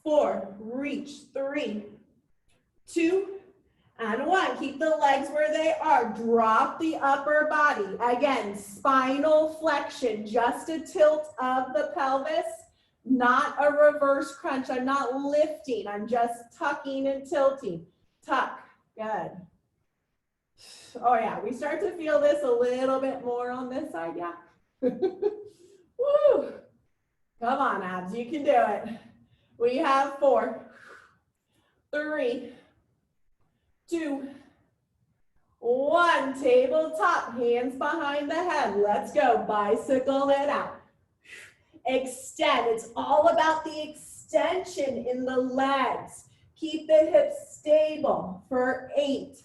4, reach, 3, 2, and 1. Keep the legs where they are. Drop the upper body. Again, spinal flexion, just a tilt of the pelvis. Not a reverse crunch. I'm not lifting. I'm just tucking and tilting. Tuck. Good. Oh, yeah. We start to feel this a little bit more on this side. Yeah. Woo. Come on, abs. You can do it. We have 4, 3, 2, 1. Tabletop. Hands behind the head. Let's go. Bicycle it out. Extend. It's all about the extension in the legs. Keep the hips stable for 8,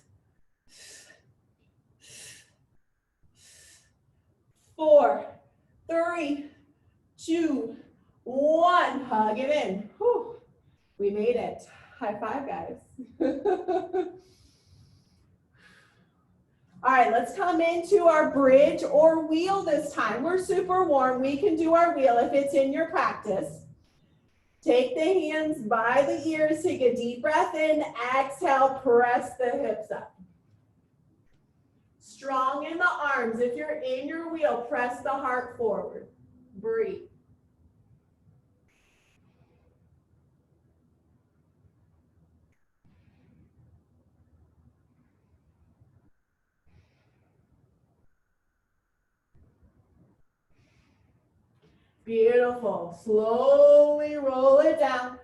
4, 3, 2, 1. Hug it in. Whew. We made it. High five, guys. All right, let's come into our bridge or wheel this time. We're super warm. We can do our wheel if it's in your practice. Take the hands by the ears. Take a deep breath in. Exhale, press the hips up. Strong in the arms. If you're in your wheel, press the heart forward. Breathe. Beautiful. Slowly roll it down.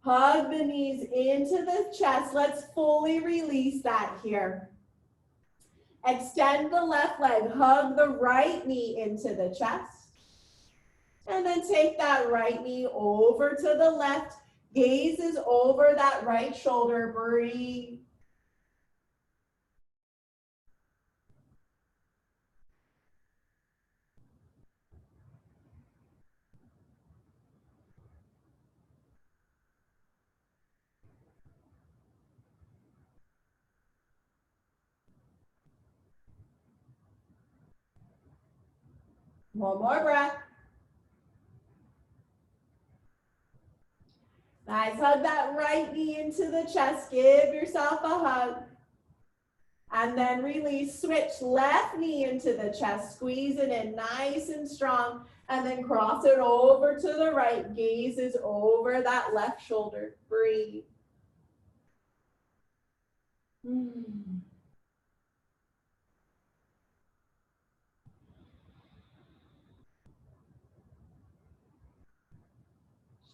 Hug the knees into the chest. Let's fully release that here. Extend the left leg. Hug the right knee into the chest. And then take that right knee over to the left. Gaze is over that right shoulder. Breathe. One more breath. Nice. Hug that right knee into the chest. Give yourself a hug. And then release. Switch left knee into the chest. Squeeze it in nice and strong. And then cross it over to the right. Gaze is over that left shoulder. Breathe.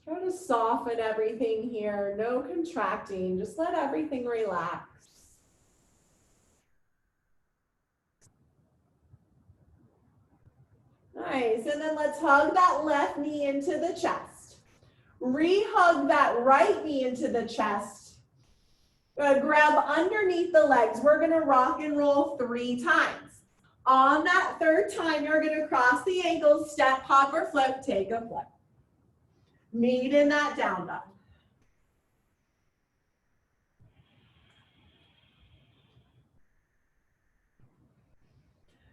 Try to soften everything here. No contracting. Just let everything relax. Nice. And then let's hug that left knee into the chest. Re-hug that right knee into the chest. Grab underneath the legs. We're going to rock and roll 3 times. On that 3rd time, you're going to cross the ankles, step, hop, or flip. Take a flip. Meet in that down dog.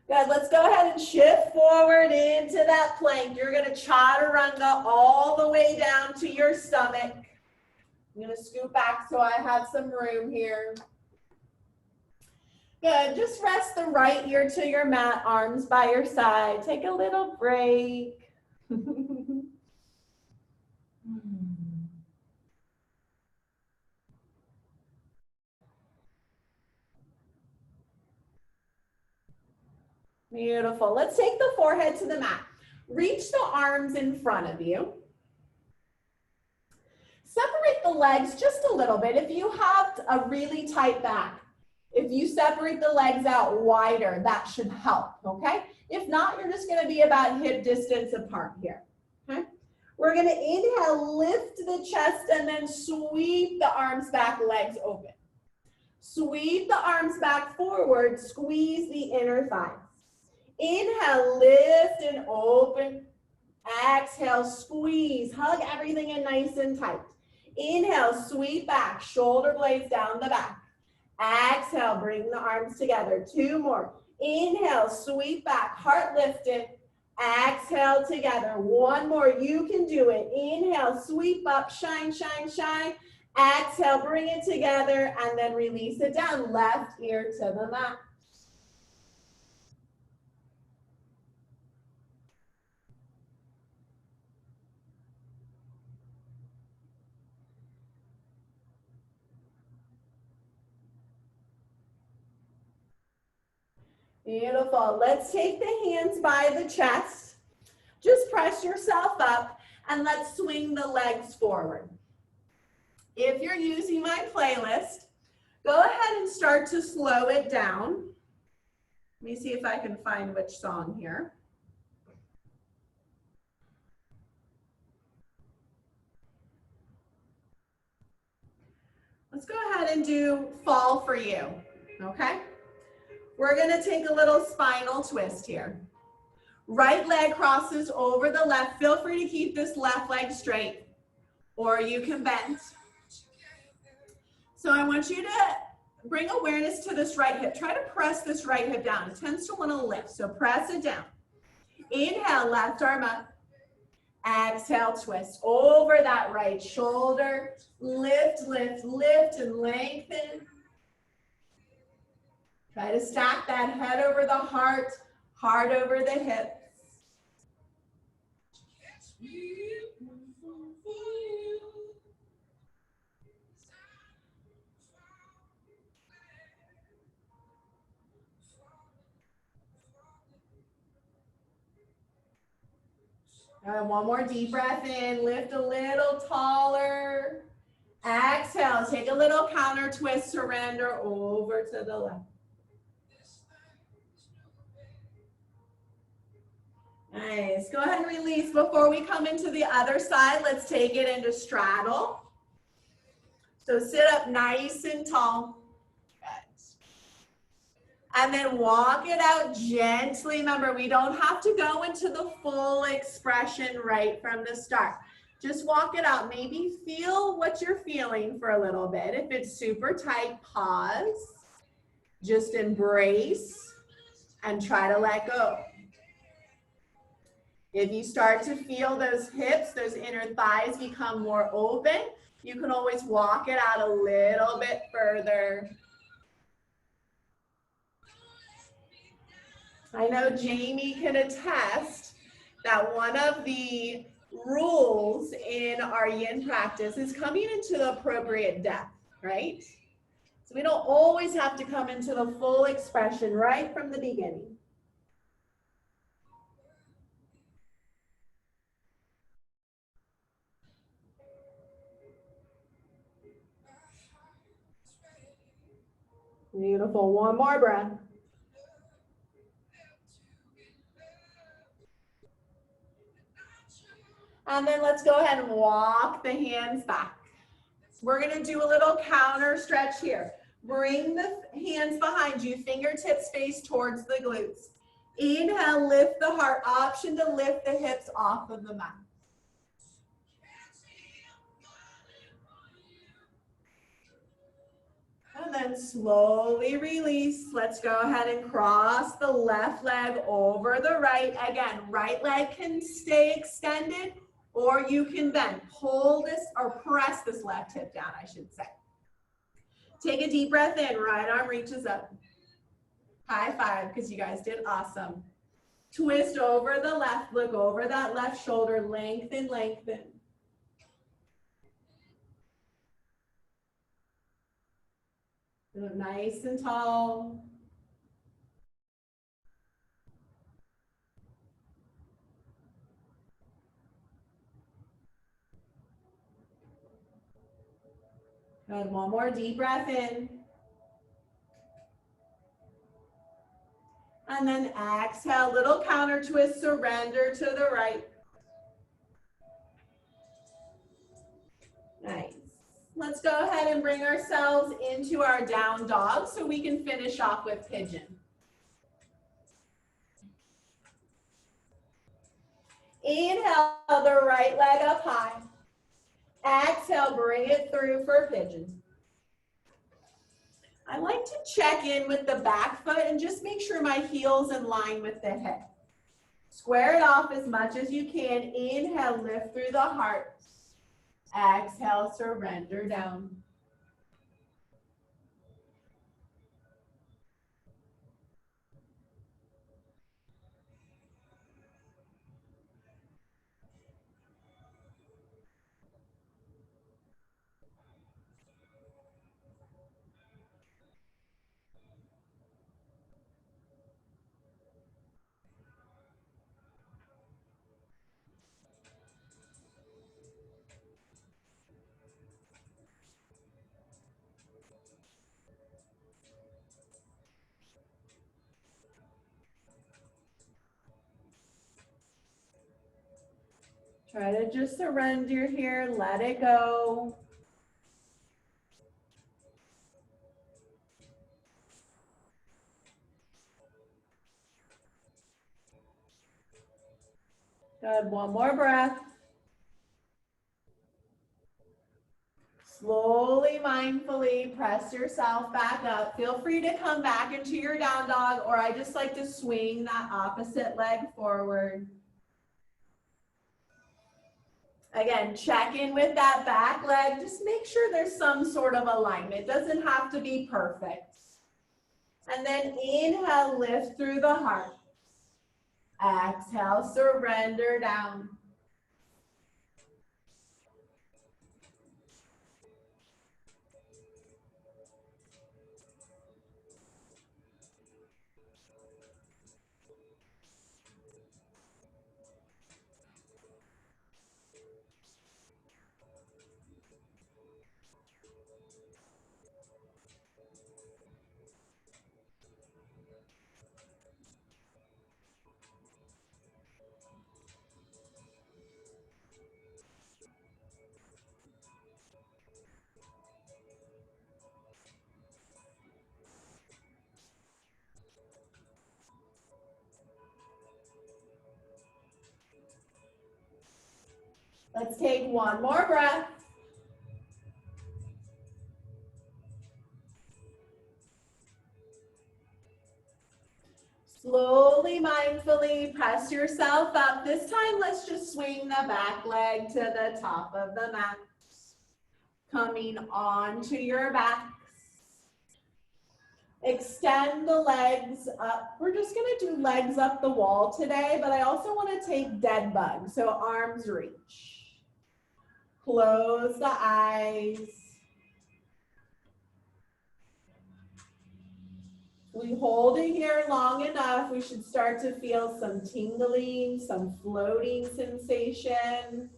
Good, let's go ahead and shift forward into that plank. You're gonna chaturanga all the way down to your stomach. I'm gonna scoot back so I have some room here. Good, just rest the right ear to your mat, arms by your side. Take a little break. Beautiful. Let's take the forehead to the mat. Reach the arms in front of you. Separate the legs just a little bit. If you have a really tight back, if you separate the legs out wider, that should help, okay? If not, you're just gonna be about hip distance apart here, okay? We're gonna inhale, lift the chest, and then sweep the arms back, legs open. Sweep the arms back forward, squeeze the inner thighs. Inhale, lift and open. Exhale, squeeze, hug everything in nice and tight. Inhale, sweep back, shoulder blades down the back. Exhale, bring the arms together. 2 more. Inhale, sweep back, heart lifted. Exhale together. 1 more, you can do it. Inhale, sweep up, shine, shine, shine. Exhale, bring it together and then release it down. Left ear to the mat. Beautiful. Let's take the hands by the chest. Just press yourself up and let's swing the legs forward. If you're using my playlist, go ahead and start to slow it down. Let me see if I can find which song here. Let's go ahead and do Fall for You, okay? We're gonna take a little spinal twist here. Right leg crosses over the left. Feel free to keep this left leg straight, or you can bend. So I want you to bring awareness to this right hip. Try to press this right hip down. It tends to want to lift, so press it down. Inhale, left arm up. Exhale, twist over that right shoulder. Lift, lift, lift, and lengthen. Try to stack that head over the heart, heart over the hips. And 1 more deep breath in, lift a little taller. Exhale, take a little counter twist, surrender over to the left. Nice, go ahead and release. Before we come into the other side, let's take it into straddle. So sit up nice and tall. And then walk it out gently. Remember, we don't have to go into the full expression right from the start. Just walk it out. Maybe feel what you're feeling for a little bit. If it's super tight, pause. Just embrace and try to let go. If you start to feel those hips, those inner thighs become more open, you can always walk it out a little bit further. I know Jamie can attest that one of the rules in our yin practice is coming into the appropriate depth, right? So we don't always have to come into the full expression right from the beginning. Beautiful. 1 more breath. And then let's go ahead and walk the hands back. We're going to do a little counter stretch here. Bring the hands behind you, fingertips face towards the glutes. Inhale, lift the heart. Option to lift the hips off of the mat. And then slowly release. Let's go ahead and cross the left leg over the right. Again, right leg can stay extended, or you can then pull this or press this left hip down, I should say. Take a deep breath in, right arm reaches up. High five, because you guys did awesome. Twist over the left, look over that left shoulder, lengthen, lengthen. Look nice and tall. Good, one more deep breath in. And then exhale, little counter twist, surrender to the right. Nice. Let's go ahead and bring ourselves into our down dog so we can finish off with pigeon. Inhale the right leg up high. Exhale, bring it through for pigeon. I like to check in with the back foot and just make sure my heel's in line with the hip. Square it off as much as you can. Inhale, lift through the heart. Exhale, surrender down. Try to just surrender here, let it go. Good, one more breath. Slowly, mindfully press yourself back up. Feel free to come back into your down dog, or I just like to swing that opposite leg forward. Again, check in with that back leg. Just make sure there's some sort of alignment. It doesn't have to be perfect. And then inhale, lift through the heart. Exhale, surrender down. Let's take one more breath. Slowly, mindfully press yourself up. This time, let's just swing the back leg to the top of the mat. Coming onto your backs. Extend the legs up. We're just gonna do legs up the wall today, but I also wanna take dead bug, so arms reach. Close the eyes. We hold it here long enough, we should start to feel some tingling, some floating sensation.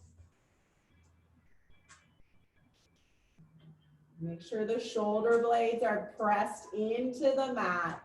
Make sure the shoulder blades are pressed into the mat.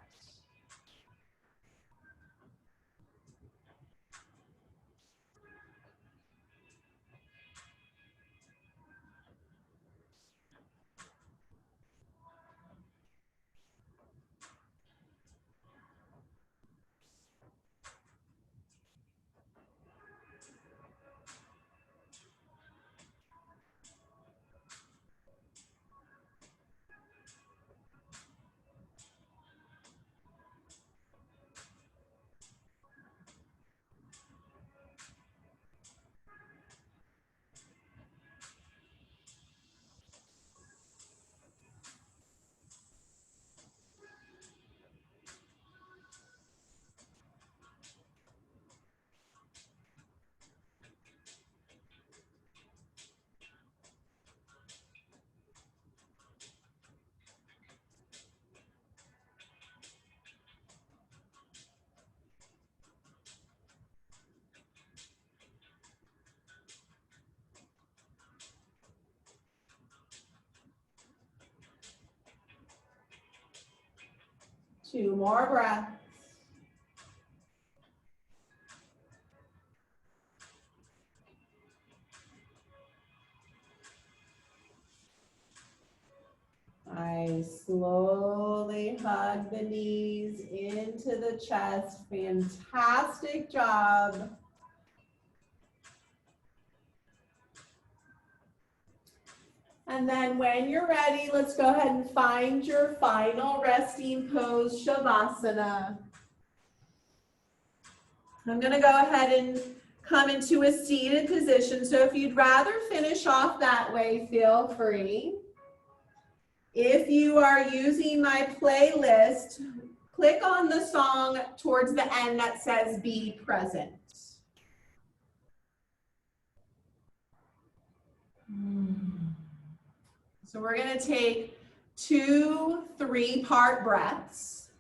2 more breaths. I slowly hug the knees into the chest. Fantastic job. And then when you're ready, let's go ahead and find your final resting pose, Shavasana. I'm gonna go ahead and come into a seated position. So if you'd rather finish off that way, feel free. If you are using my playlist, click on the song towards the end that says Be Present. So we're gonna take 2 3-part breaths.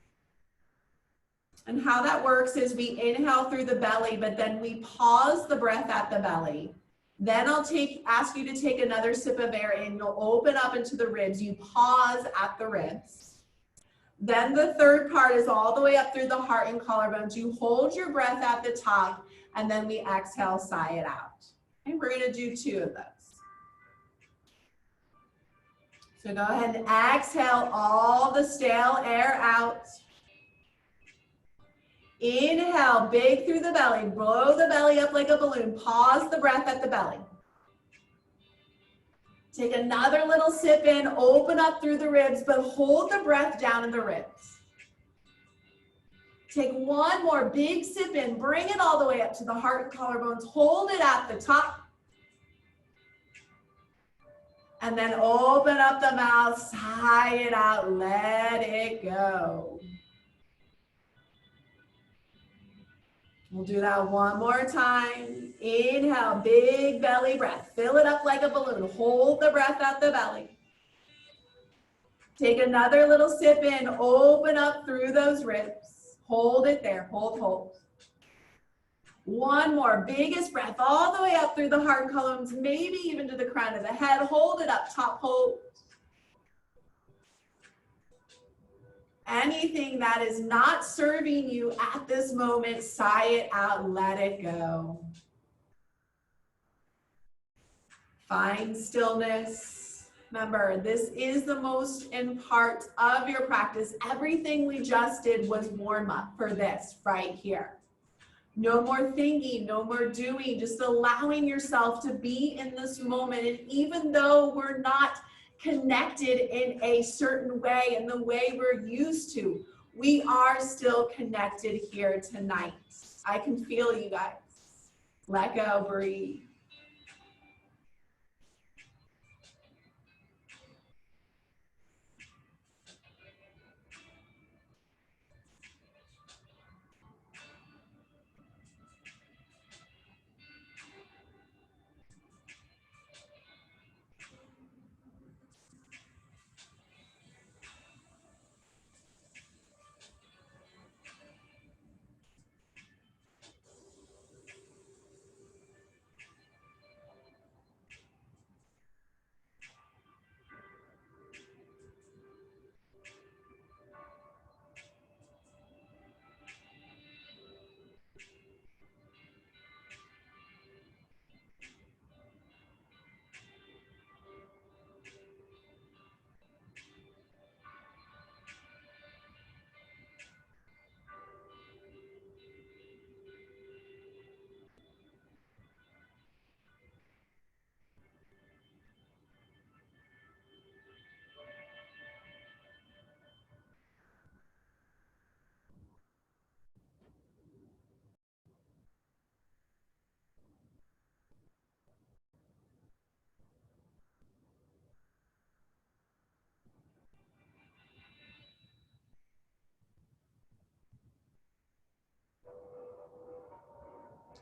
And how that works is we inhale through the belly, but then we pause the breath at the belly. Then I'll ask you to take another sip of air and you'll open up into the ribs. You pause at the ribs. Then the third part is all the way up through the heart and collarbones. You hold your breath at the top and then we exhale, sigh it out. And we're gonna do 2 of those. So go ahead and exhale all the stale air out. Inhale, big through the belly, blow the belly up like a balloon. Pause the breath at the belly. Take another little sip in, open up through the ribs, but hold the breath down in the ribs. Take 1 more big sip in, bring it all the way up to the heart and collarbones, hold it at the top. And then open up the mouth, sigh it out, let it go. We'll do that 1 more time. Inhale, big belly breath. Fill it up like a balloon. Hold the breath at the belly. Take another little sip in. Open up through those ribs. Hold it there. Hold, hold. 1 more. Biggest breath all the way up through the heart columns, maybe even to the crown of the head. Hold it up top. Hold. Anything that is not serving you at this moment, sigh it out, let it go. Find stillness. Remember, this is the most important part of your practice. Everything we just did was warm up for this right here. No more thinking, no more doing, just allowing yourself to be in this moment. And even though we're not connected in a certain way, in the way we're used to, we are still connected here tonight. I can feel you guys. Let go, breathe.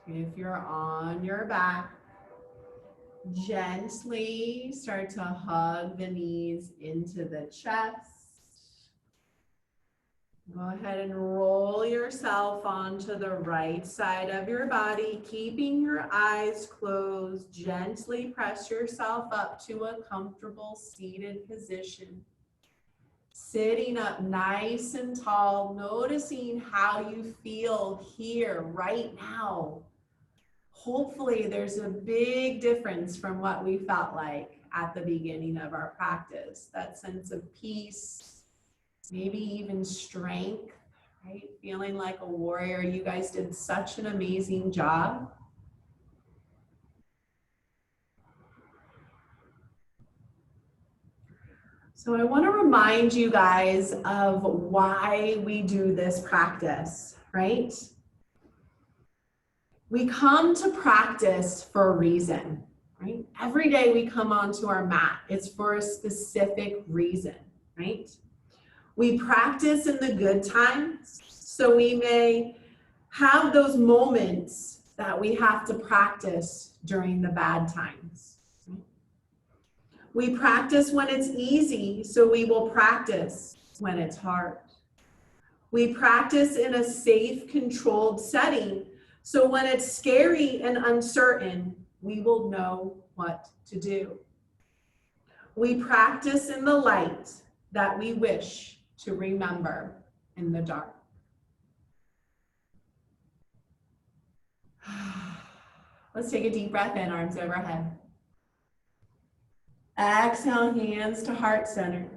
If you're on your back, gently start to hug the knees into the chest. Go ahead and roll yourself onto the right side of your body, keeping your eyes closed. Gently press yourself up to a comfortable seated position. Sitting up nice and tall, noticing how you feel here right now. Hopefully there's a big difference from what we felt like at the beginning of our practice. That sense of peace, maybe even strength, right? Feeling like a warrior. You guys did such an amazing job. So I want to remind you guys of why we do this practice, right? We come to practice for a reason, right? Every day we come onto our mat, it's for a specific reason, right? We practice in the good times, so we may have those moments that we have to practice during the bad times. We practice when it's easy, so we will practice when it's hard. We practice in a safe, controlled setting, so when it's scary and uncertain, we will know what to do. We practice in the light that we wish to remember in the dark. Let's take a deep breath in, arms overhead. Exhale, hands to heart center.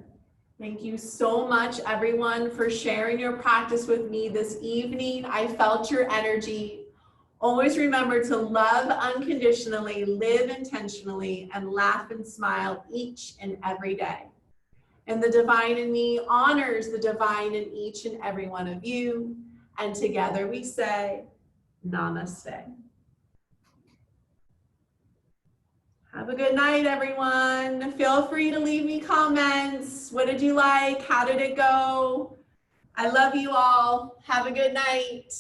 Thank you so much, everyone, for sharing your practice with me this evening. I felt your energy. Always remember to love unconditionally, live intentionally, and laugh and smile each and every day. And the divine in me honors the divine in each and every one of you. And together we say, Namaste. Have a good night, everyone. Feel free to leave me comments. What did you like? How did it go? I love you all. Have a good night.